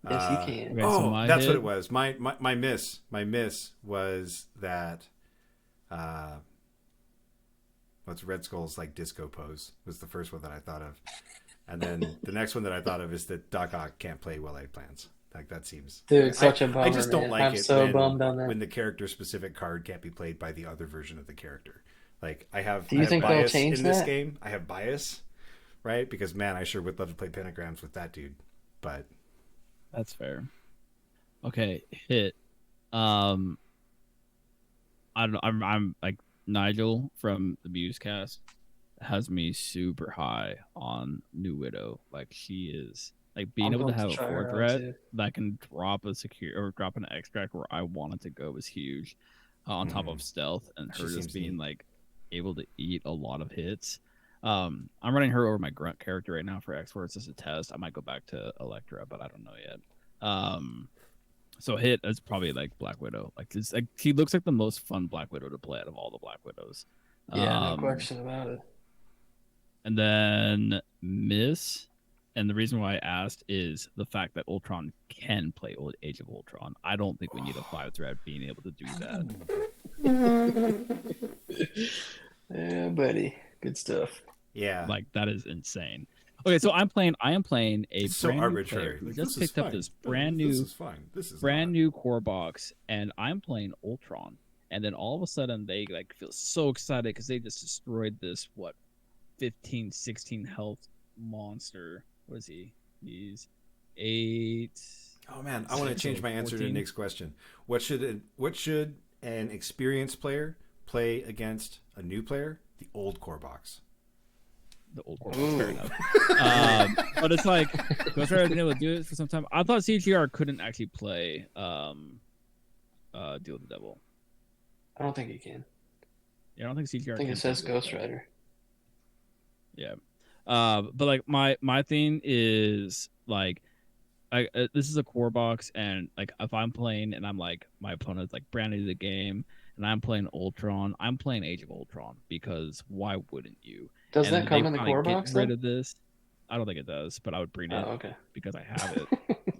Yes, you can. Okay, so Oh, my that's what hit- it was. My miss was that what's Red Skull's like disco pose was the first one that I thought of. And then the next one that I thought of is that Doc Ock can't play well-laid plans. Like that seems Dude, such a I bummer, just don't man. like I'm it so bummed on that. when the character specific card can't be played by the other version of the character. Like I have, Do you I have think they'll bias change in this that? game. I have bias, right? Because man, I sure would love to play pentagrams with that dude. But That's fair. Okay, hit. Um, I don't know. I'm like Nigel from the Musecast has me super high on New Widow. Like she is like being I'm able to pumped to have a try four her out threat too. that can drop a secure or drop an extract where I want it to go is huge. On top of stealth and She her just seems being neat. like able to eat a lot of hits. I'm running her over my grunt character right now for exports as a test. I might go back to Electra, but I don't know yet. So hit is probably like Black Widow. Like it's like she looks like the most fun Black Widow to play out of all the Black Widows. Yeah, no question about it. And then miss, and the reason why I asked is the fact that Ultron can play Age of Ultron. I don't think we need a 5-threat being able to do that. Yeah, buddy. Good stuff. yeah, Like that is insane. Okay, so I am playing a it's so brand new arbitrary. player who Like, just this is picked up fine. this No, brand This new is fine. This is brand not. new core box, and I'm playing Ultron, and then all of a sudden they like feel so excited because they just destroyed this 15 16 health monster. What is he? He's 8. Oh man, I want to change my answer to 14. Nick's question. What should an experienced player play against a new player? The old core box. The old core box, fair enough. But it's like Ghost Rider has been able to do it for some time. I thought CGR couldn't actually play Deal with the Devil. I don't think you can. Yeah, I don't think CGR I think can it says play Deal with Ghost the Devil. Rider. Yeah. But like my thing is like this is a core box, and like if I'm playing and I'm like my opponent's like brand new to the game and I'm playing Ultron, I'm playing Age of Ultron because why wouldn't you? Does And that come they in the probably core get box rid then? of this. I don't think it does, but I would bring Oh, it okay. because I have it.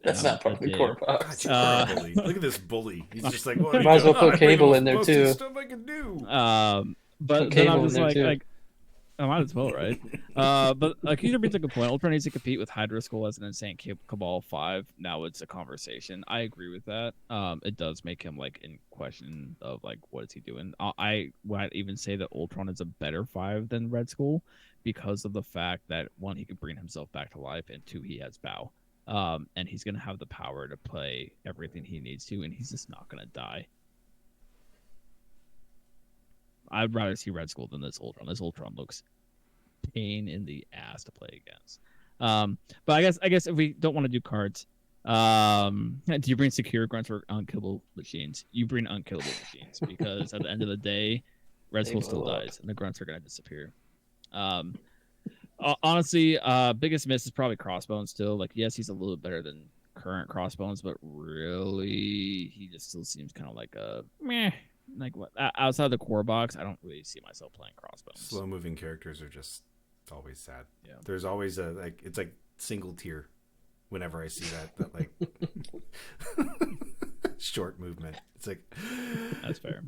That's And not part I'm of the a core dick. box. God, you are a bully. Look at this bully. He's just like, well, Might as well put I bring Cable the in there most too. Stuff I can do. But Put then Cable I'm in just there too. like I might as well, right? But Accuser brings a good point. Ultron needs to compete with Hydra Skull as an insane Cabal 5. Now it's a conversation. I agree with that. It does make him like in question of like what is he doing. I would even say that Ultron is a better 5 than Red Skull because of the fact that 1, he could bring himself back to life, and 2, he has Bow. And he's gonna have the power to play everything he needs to, and he's just not gonna die. I'd rather see Red Skull than this Ultron. This Ultron looks pain in the ass to play against. But I guess if we don't want to do cards, do you bring secure grunts or unkillable machines? You bring unkillable machines because at the end of the day, Red They Skull still blow up. dies and the grunts are gonna disappear. Honestly, biggest miss is probably Crossbones still. Like, yes, he's a little better than current Crossbones, but really, he just still seems kind of like a meh. Like what outside the core box, I don't really see myself playing Crossbones. Slow moving characters are just always sad. Yeah. There's always a like it's like single tier whenever I see that like short movement. It's like That's fair.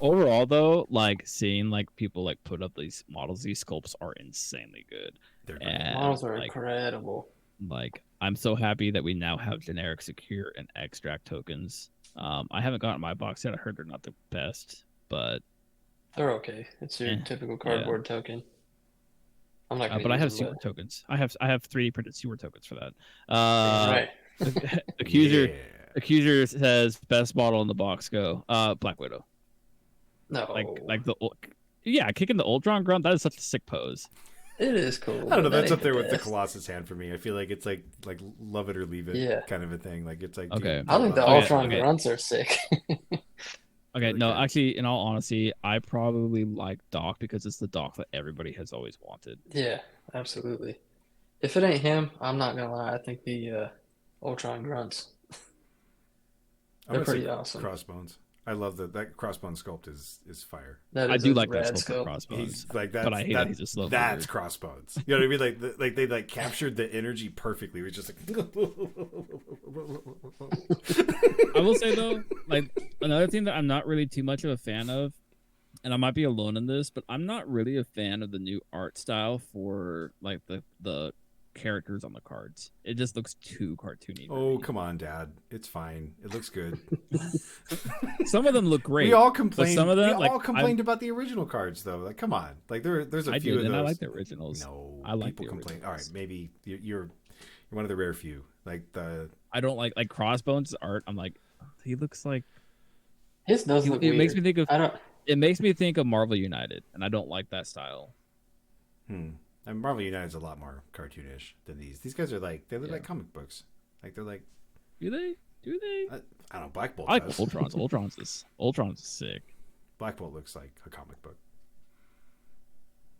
Overall, though, like seeing like people like put up these models, these sculpts are insanely good. they're great. And Models are like, incredible. like I'm so happy that we now have generic secure and extract tokens. I haven't gotten my box yet. I heard they're not the best, but They're okay. It's your Eh, typical cardboard token. I'm not gonna but I use have them, sewer but- tokens. I have 3D printed sewer tokens for that. right. Accuser Yeah. Accuser says best model in the box. Go. Black Widow. No. Like the yeah, kicking the Ultron grunt. That is such a sick pose. It is cool. I don't know. but that That's ain't up there with the best. Colossus hand for me. I feel like it's like love it or leave it Yeah. kind of a thing. Like it's like Okay. dude, I think the Okay, Ultron okay. grunts are sick. Okay, Really no, good. actually, in all honesty, I probably like Doc because it's the Doc that everybody has always wanted. Yeah, absolutely. If it ain't him, I'm not gonna lie. I think the Ultron grunts. I'm They're gonna say pretty awesome. Crossbones. I love that crossbone sculpt is fire. That I is do a like that rad sculpt for scope. Crossbones, He's like but I hate that he's a slow That's mover. crossbones. You know what I mean? Like they like captured the energy perfectly. It was just like. I will say though, like another thing that I'm not really too much of a fan of, and I might be alone in this, but I'm not really a fan of the new art style for like the characters on the cards. It just looks too cartoony. for Oh me. come on, Dad! It's fine. It looks good. Some of them look great. We all but complained. some of them, we all like, complained about the original cards, though. Like, come on. Like, there's a I few did, of and those. I like the originals. No, I like people the complain. originals. All right, maybe you're one of the rare few. Like the I don't like Crossbones art. I'm like, he looks like His does look it weird. makes me think of I don't. it makes me think of Marvel United, and I don't like that style. And Marvel United's a lot more cartoonish than these. These guys are like they look Yeah. like comic books. Like they're like Do they? Do they? I don't know. Black Bolt I like does. Ultron's. Ultron's is sick. Black Bolt looks like a comic book.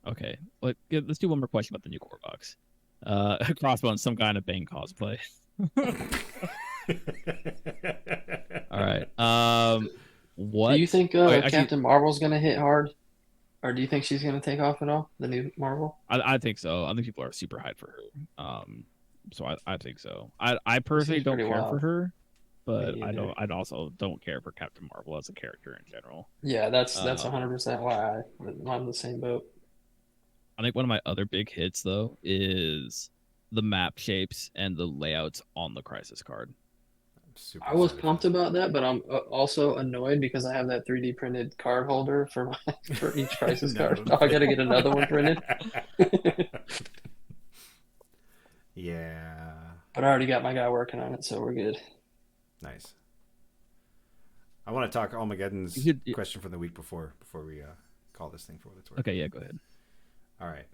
Okay, let's do one more question about the new core box. Crossbones, some kind of Bane cosplay. All right. What Do you think Okay, actually, Captain Marvel's gonna hit hard, or do you think she's gonna take off at all? The new Marvel. I think so. I think people are super hyped for her. So I think so. I personally seems don't pretty care wild. for her, but Me I either. don't. I also don't care for Captain Marvel as a character in general. Yeah, that's Um, 100% why I'm on the same boat. I think one of my other big hits though is the map shapes and the layouts on the Crisis card. I'm super I was excited for pumped that. about that, but I'm also annoyed because I have that 3D printed card holder for for each Crisis No. card. Oh, I gotta get another one printed. Yeah. But I already got my guy working on it, so we're good. Nice. I want to talk Armageddon's You should- question from the week before we call this thing for what it's worth. Okay, yeah, go ahead. All right.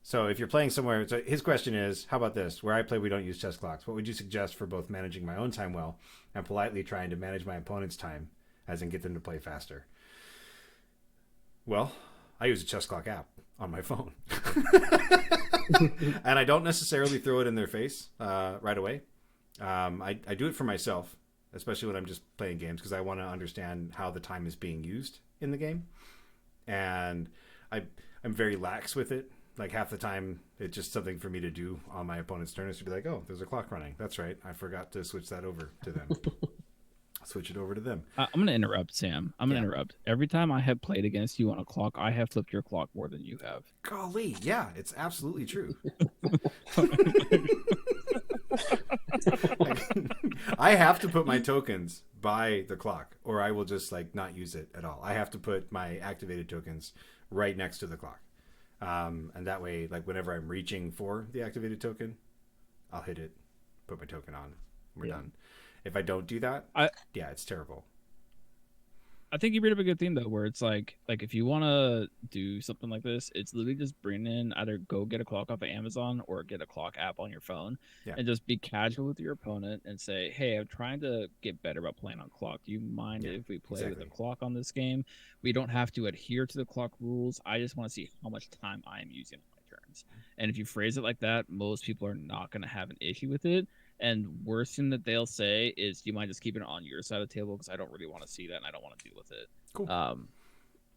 So if you're playing somewhere, so his question is, how about this? Where I play, we don't use chess clocks. What would you suggest for both managing my own time well and politely trying to manage my opponent's time, as in get them to play faster? Well, I use a chess clock app on my phone. And I don't necessarily throw it in their face right away. I do it for myself, especially when I'm just playing games, because I want to understand how the time is being used in the game. And I'm very lax with it. Like half the time, it's just something for me to do on my opponent's turn is to be like, oh, there's a clock running. That's right. I forgot to switch that over to them. Switch it over to them. I'm going to interrupt, Sam. I'm going to Yeah. interrupt. Every time I have played against you on a clock, I have flipped your clock more than you have. Golly, yeah, it's absolutely true. I have to put my tokens by the clock, or I will just like not use it at all. I have to put my activated tokens right next to the clock, and that way, like whenever I'm reaching for the activated token, I'll hit it, put my token on, we're done. If I don't do that, yeah, it's terrible. I think you bring up a good theme though, where it's like if you want to do something like this, it's literally just bring in either go get a clock off of Amazon or get a clock app on your phone, Yeah. and just be casual with your opponent and say, "Hey, I'm trying to get better about playing on clock. Do you mind if we play with exactly. a clock on this game? We don't have to adhere to the clock rules. I just want to see how much time I am using on my turns." And if you phrase it like that, most people are not going to have an issue with it. And worst thing that they'll say is, "Do you mind just keeping it on your side of the table? Because I don't really want to see that, and I don't want to deal with it." Cool. And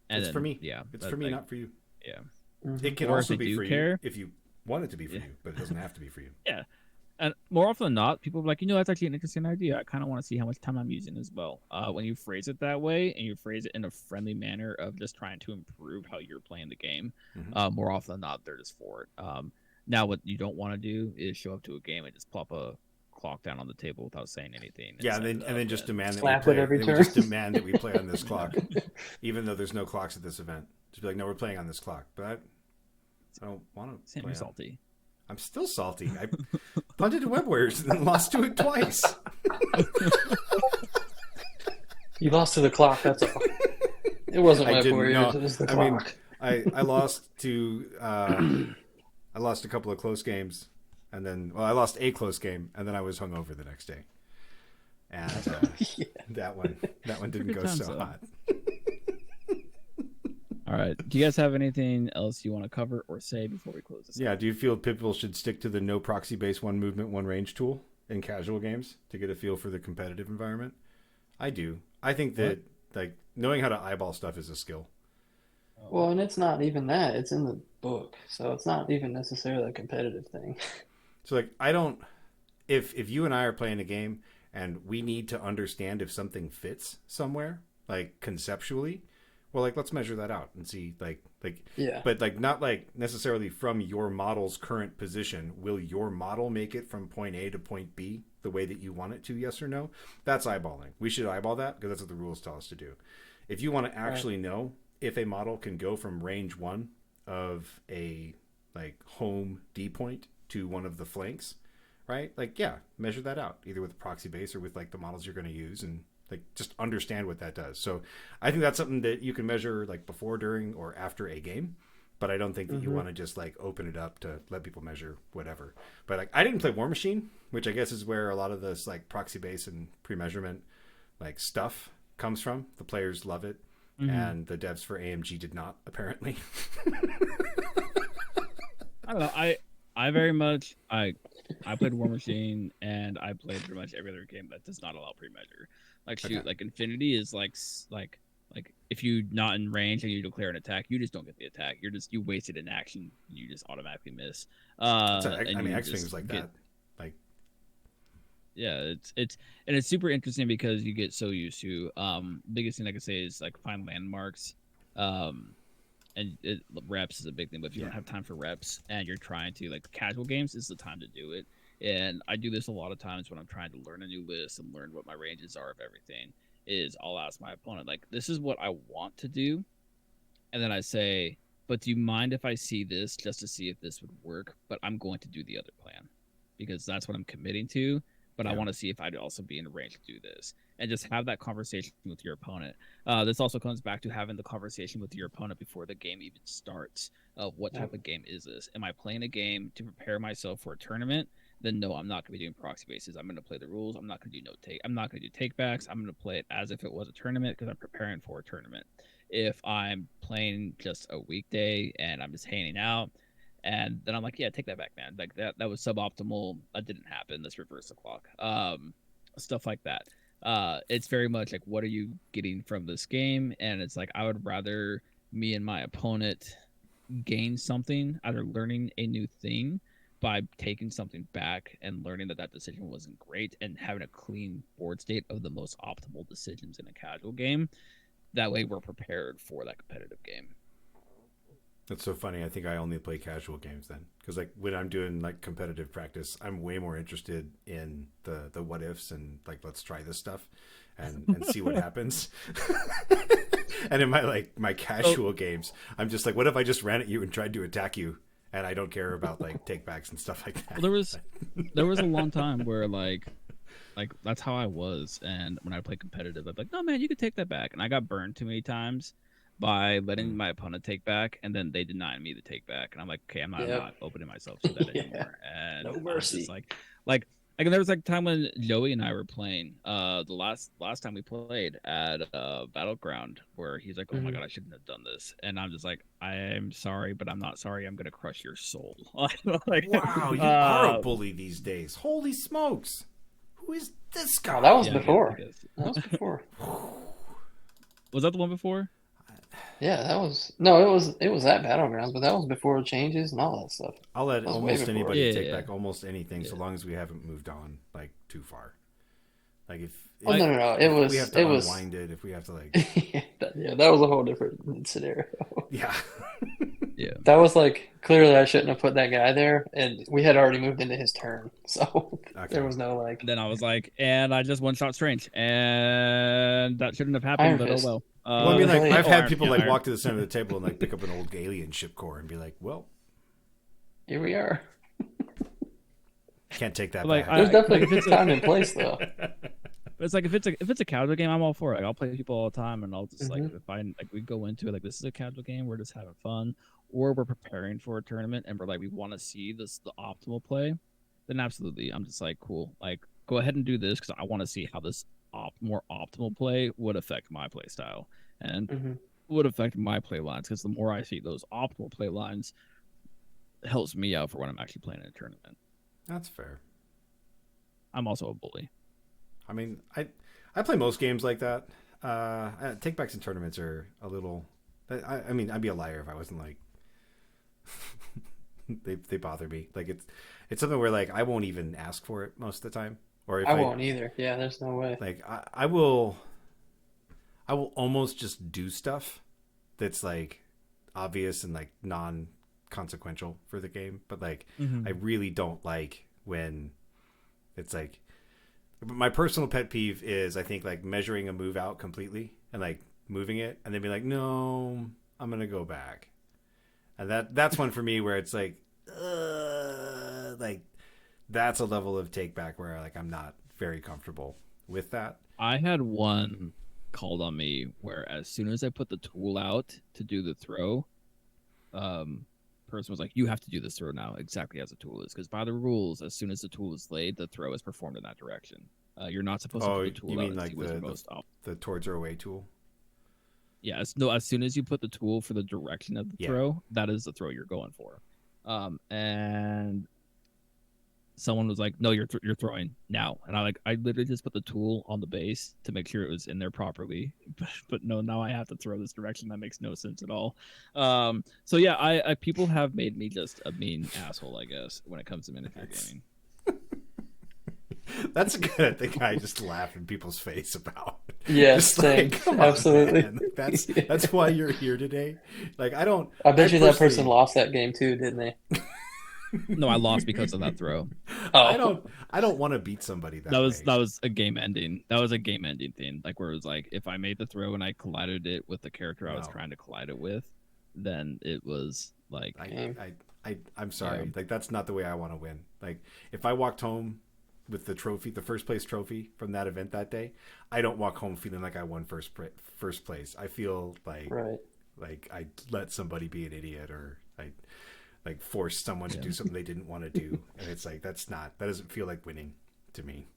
It's then, for me. Yeah, It's but, for me, like, not for you. yeah, It can Or if also they be do for care. you if you want it to be for you, but it doesn't have to be for you. yeah. And more often than not, people are like, that's actually an interesting idea. I kind of want to see how much time I'm using as well. When you phrase it that way and you phrase it in a friendly manner of just trying to improve how you're playing the game, more often than not, they're just for it. Now, what you don't want to do is show up to a game and just plop a clock down on the table without saying anything. Yeah, set and it then up just demand that Slap we it play. every They turn. would just demand that we play on this clock, even though there's no clocks at this event. Just be like, no, we're playing on this clock. But I don't want to. Sam, play you're on. salty. I'm still salty. I punted to Web Warriors and then lost to it twice. You lost to the clock. That's all. It wasn't I my didn't Warriors. know. It was the I mean, clock. I lost to I lost a couple of close games, and then I lost a close game, and then I was hungover the next day, and that one didn't Good go times, so though. hot. All right. Do you guys have anything else you want to cover or say before we close this? Yeah, do you feel people should stick to the no proxy based one movement, one range tool in casual games to get a feel for the competitive environment? I do. I think that like knowing how to eyeball stuff is a skill. Well, and it's not even that. It's in the book, so it's not even necessarily a competitive thing. So like I don't if you and I are playing a game and we need to understand if something fits somewhere, like conceptually, well, like let's measure that out and see, Yeah. but like not like necessarily from your model's current position. Will your model make it from point A to point B the way that you want it to? Yes or no? That's eyeballing. We should eyeball that because that's what the rules tell us to do. If you want to actually know if a model can go from range one of a like home D point to one of the flanks, right? Like, yeah, measure that out either with a proxy base or with like the models you're going to use, and like just understand what that does. So I think that's something that you can measure like before, during, or after a game. But I don't think that you want to just like open it up to let people measure whatever. But like I didn't play War Machine, which I guess is where a lot of this like proxy base and pre-measurement like stuff comes from. The players love it, and the devs for AMG did not apparently. I don't know. I very much I played War Machine and I played pretty much every other game that does not allow pre-measure. Like shoot, Okay. like Infinity is like if you not in range and you declare an attack, you just don't get the attack. You wasted an action. You just automatically miss. So, And I mean, you X just Wings like get that. Like, yeah, it's super interesting because you get so used to biggest thing I can say is like find landmarks. Um Reps is a big thing, but if you don't have time for reps and you're trying to like casual games is the time to do it. And I do this a lot of times when I'm trying to learn a new list and learn what my ranges are of everything. Is I'll ask my opponent like, "This is what I want to do," and then I say, "But do you mind if I see this just to see if this would work? But I'm going to do the other plan because that's what I'm committing to. But I Yeah. want to see if I'd also be in range to do this." And just have that conversation with your opponent. This also comes back to having the conversation with your opponent before the game even starts. Of what type of game is this? Am I playing a game to prepare myself for a tournament? Then no, I'm not going to be doing proxy bases. I'm going to play the rules. I'm not going to do no take. I'm not going to do takebacks. I'm going to play it as if it was a tournament because I'm preparing for a tournament. If I'm playing just a weekday and I'm just hanging out, and then I'm like, yeah, take that back, man. Like that was suboptimal. That didn't happen. Let's reverse the clock. Stuff like that. It's very much like, what are you getting from this game? And it's like I would rather me and my opponent gain something, either learning a new thing by taking something back and learning that that decision wasn't great and having a clean board state of the most optimal decisions in a casual game. That way we're prepared for that competitive game. that's so funny. I think I only play casual games then, because like when I'm doing like competitive practice, I'm way more interested in the what ifs and like let's try this stuff, and see what happens. And in my casual games, I'm just like, what if I just ran at you and tried to attack you, and I don't care about like takebacks and stuff like that. Well, there was a long time where like that's how I was, and when I play competitive, I'd be like, no man, you could take that back, and I got burned too many times by letting my opponent take back, and then they deny me the take back, and I'm like, okay, I'm Yep. not opening myself to that Yeah. anymore. And No I was mercy. just like there was like time when Joey and I were playing the last time we played at Battleground where he's like, oh my Mhm. god, I shouldn't have done this, and I'm just like, I'm sorry, but I'm not sorry. I'm gonna crush your soul. Like, Wow, you are a bully these days. Holy smokes! Who is this guy? Oh, that was yeah, before. I guess. That was before. Was that the one before? Yeah, that was no. It was at Battlegrounds, but that was before changes and all that stuff. I'll let That was way almost before. anybody Yeah, take yeah. back almost anything, so Yeah. long as we haven't moved on like too far. Like if Oh no, no, no! It if was we have to it was unwind it, if we have to like that was a whole different scenario. yeah. Yeah. That was like clearly I shouldn't have put that guy there, and we had already moved into his turn, so Okay. there was no like And then I was like, and I just one shot strange, and that shouldn't have happened, Iron but Fist. oh well. Well, I mean, like I've had Iron- people yeah, like Iron- walk to the center of the table and like pick up an old alien ship core and be like, "Well, here we are. can't take that Like, back." There's definitely if it's a- time and place though. But it's like if it's a casual game, I'm all for it. Like, I'll play people all the time, and I'll just like Mhm. if I like we go into it like this is a casual game, we're just having fun, or we're preparing for a tournament, and we're like we want to see the optimal play. Then absolutely, I'm just like cool. Like go ahead and do this because I want to see how this more optimal play would affect my play style and Mhm. would affect my play lines. Because the more I see those optimal play lines, it helps me out for when I'm actually playing in a tournament. That's fair. I'm also a bully. I mean, I play most games like that. Take backs in tournaments are a little. I mean, I'd be a liar if I wasn't like. they bother me. Like it's something where like I won't even ask for it most of the time, or if I won't either. Yeah, there's no way. like I will almost just do stuff that's like obvious and like non consequential for the game, but like I really don't like when it's like my personal pet peeve is I think like measuring a move out completely and like moving it and then be like, no, I'm gonna go back. And that's one for me where it's like that's a level of take back where like I'm not very comfortable with that. I had one called on me where as soon as I put the tool out to do the throw, person was like, you have to do this throw now exactly as the tool is, because by the rules, as soon as the tool is laid, the throw is performed in that direction. You're not supposed to put the tool you out mean and like see what's most up. the towards or away tool? Yeah, as soon as you put the tool for the direction of the throw, that is the throw you're going for. And someone was like, no, you're throwing now. And I literally just put the tool on the base to make sure it was in there properly. But no, now I have to throw this direction. That makes no sense at all. So yeah, I people have made me just a mean asshole, I guess, when it comes to miniature gaming. That's a good thing I just laugh in people's face about. Yes, Just come on, absolutely. man. That's why you're here today. Like I bet you that person personally- lost that game too, didn't they? No, I lost because of that throw. Oh, I don't want to beat somebody that That way. was a game ending. That was a game ending thing. Like where it was like if I made the throw and I collided it with the character I was trying to collide it with, then it was like I'm sorry. Yeah. Like that's not the way I want to win. Like if I walked home with the trophy, the first place trophy from that event that day, I don't walk home feeling like I won first place. I feel like like I let somebody be an idiot or I like force someone to do something they didn't want to do, and it's like that doesn't feel like winning to me.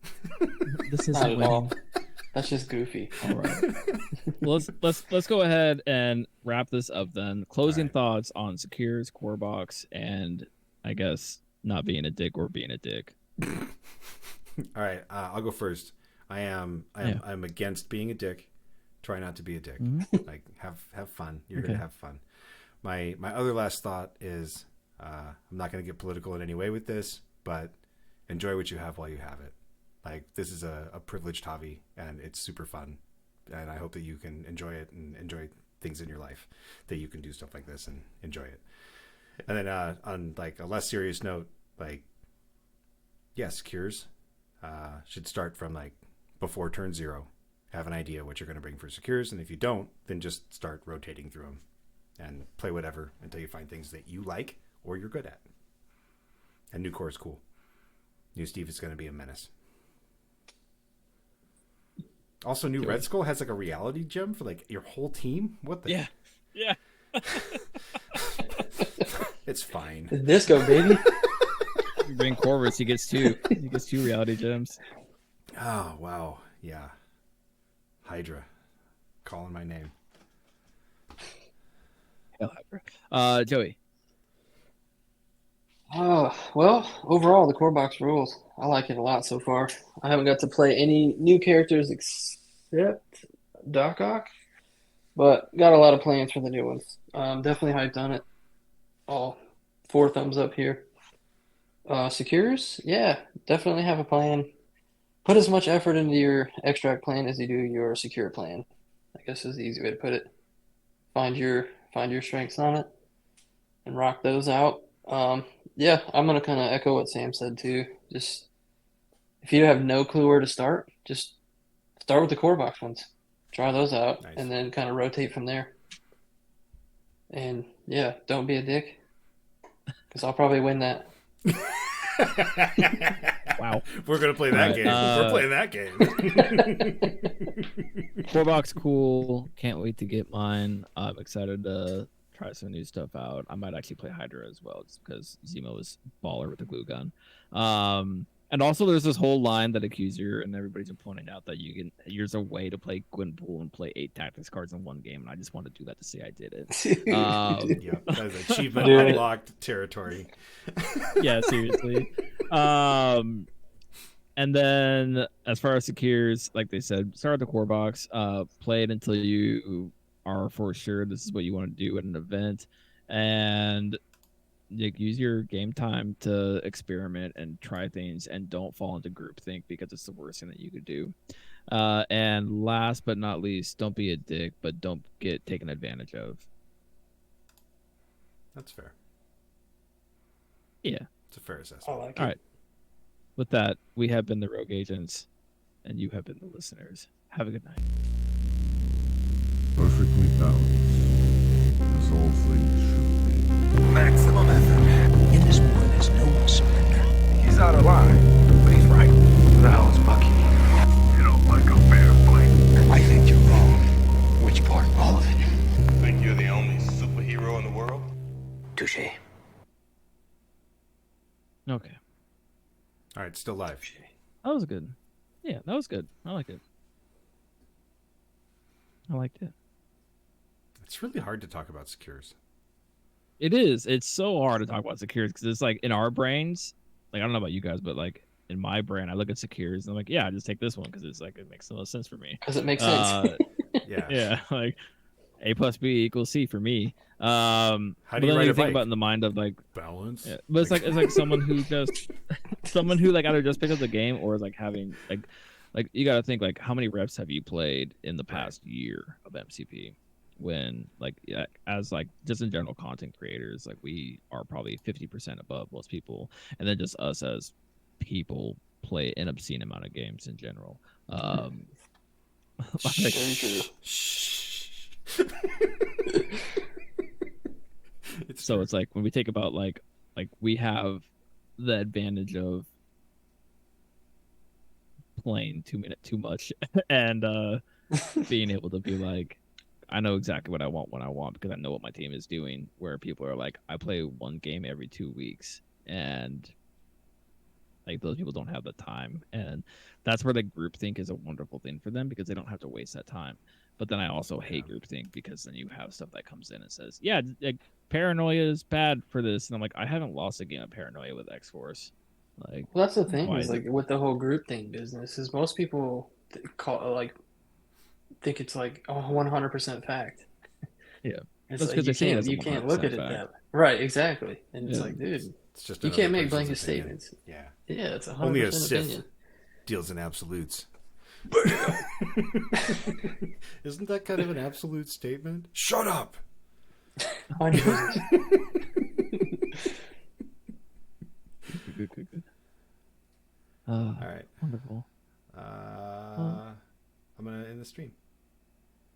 This not isn't at all. winning. That's just goofy. All right. Well, let's go ahead and wrap this up then. Closing thoughts on Secures, Core Box, and I guess not being a dick or being a dick. All right, I'll go first. I'm against being a dick. Try not to be a dick. Like have fun. You're gonna have fun. My other last thought is I'm not gonna get political in any way with this, but enjoy what you have while you have it. Like this is a privileged hobby and it's super fun, and I hope that you can enjoy it and enjoy things in your life that you can do stuff like this and enjoy it. And then on like a less serious note, like yes, cures should start from like before turn 0. Have an idea what you're going to bring for secures, and if you don't, then just start rotating through them and play whatever until you find things that you like or you're good at. And new core is cool. New Steve is going to be a menace. Also, new Red Skull has like a reality gem for like your whole team. What the? Yeah. It's fine. Disco, baby. You bring Corvus, he gets 2. He gets 2 reality gems. Oh wow, yeah. Hydra, calling my name. Joey. Well, overall, the core box rules. I like it a lot so far. I haven't got to play any new characters except Doc Ock, but got a lot of plans for the new ones. Definitely hyped on it. All 4 thumbs up here. Secures, yeah, definitely have a plan. Put as much effort into your extract plan as you do your secure plan. I guess is the easy way to put it. Find your strengths on it and rock those out. Yeah, I'm gonna kind of echo what Sam said too. Just if you have no clue where to start, just start with the core box ones. Try those out, Nice. and then kind of rotate from there. And yeah, don't be a dick, because I'll probably win that. Wow. We're gonna play that game. We're playing that game. Core box cool. Can't wait to get mine. I'm excited to try some new stuff out. I might actually play Hydra as well, just because Zemo is baller with the glue gun. And also there's this whole line that Accuser and everybody's been pointing out that there's a way to play Gwenpool and play 8 tactics cards in one game, and I just want to do that to say I did it. Yeah, that is achievement Dude. unlocked territory. Yeah, seriously. And then as far as secures, like they said, start at the core box, play it until you are for sure this is what you want to do at an event, and use your game time to experiment and try things, and don't fall into groupthink because it's the worst thing that you could do. And last but not least, don't be a dick, but don't get taken advantage of. That's fair. Yeah. It's a fair I assessment. like All it. right. With that, we have been the Rogue Agents, and you have been the listeners. Have a good night. Perfectly balanced, as all things should be. Maximum effort. In this war, there's no surrender. He's out of line, but he's right. Who the hell is Bucky? You don't like a fair fight? I think you're wrong. Which part? All of it. Think you're the only superhero in the world? Touché. Okay. All right, still live. That was good. Yeah, that was good. I like it. I liked it. It's really hard to talk about secures. It is. It's so hard to talk about secures because it's like in our brains, like I don't know about you guys, but like in my brain, I look at secures and I'm like, yeah, I just take this one because it's like it makes the most sense for me. Because it makes sense. Yeah. Yeah, like A plus B equals C for me. How But do you then ride you a think bike? about it in the mind of like, Balance. yeah, but it's like someone who just someone who like either just picked up the game or is like having like you got to think like how many reps have you played in the past year of MCP? When like yeah, as like just in general content creators, like we are probably 50% above most people, and then just us as people play an obscene amount of games in general. Like, Very true. so it's like when we think about like we have the advantage of playing too much and being able to be like I know exactly what I want when I want because I know what my team is doing, where people are like I play one game every 2 weeks, and like those people don't have the time, and that's where the groupthink is a wonderful thing for them because they don't have to waste that time. But then I also hate groupthink because then you have stuff that comes in and says, yeah, like, paranoia is bad for this, and I'm like, I haven't lost a game of paranoia with X Force. Like, Well, that's the thing why is is like it? with the whole group thing business is most people call like think it's like 100% fact. Yeah, It's that's like because they say it as a you can't look 100% at it fact. that way. Right, exactly. And it's Yeah. like, dude, It's just you another can't make person's blanket opinion. statements. Yeah. Yeah, it's Only a 100% Sith opinion. deals in absolutes. Isn't that kind of an absolute statement? Shut up. Mind your business. Good. All right. Wonderful. I'm gonna end the stream.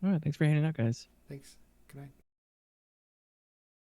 All right, thanks for hanging out, guys. Thanks. Good night.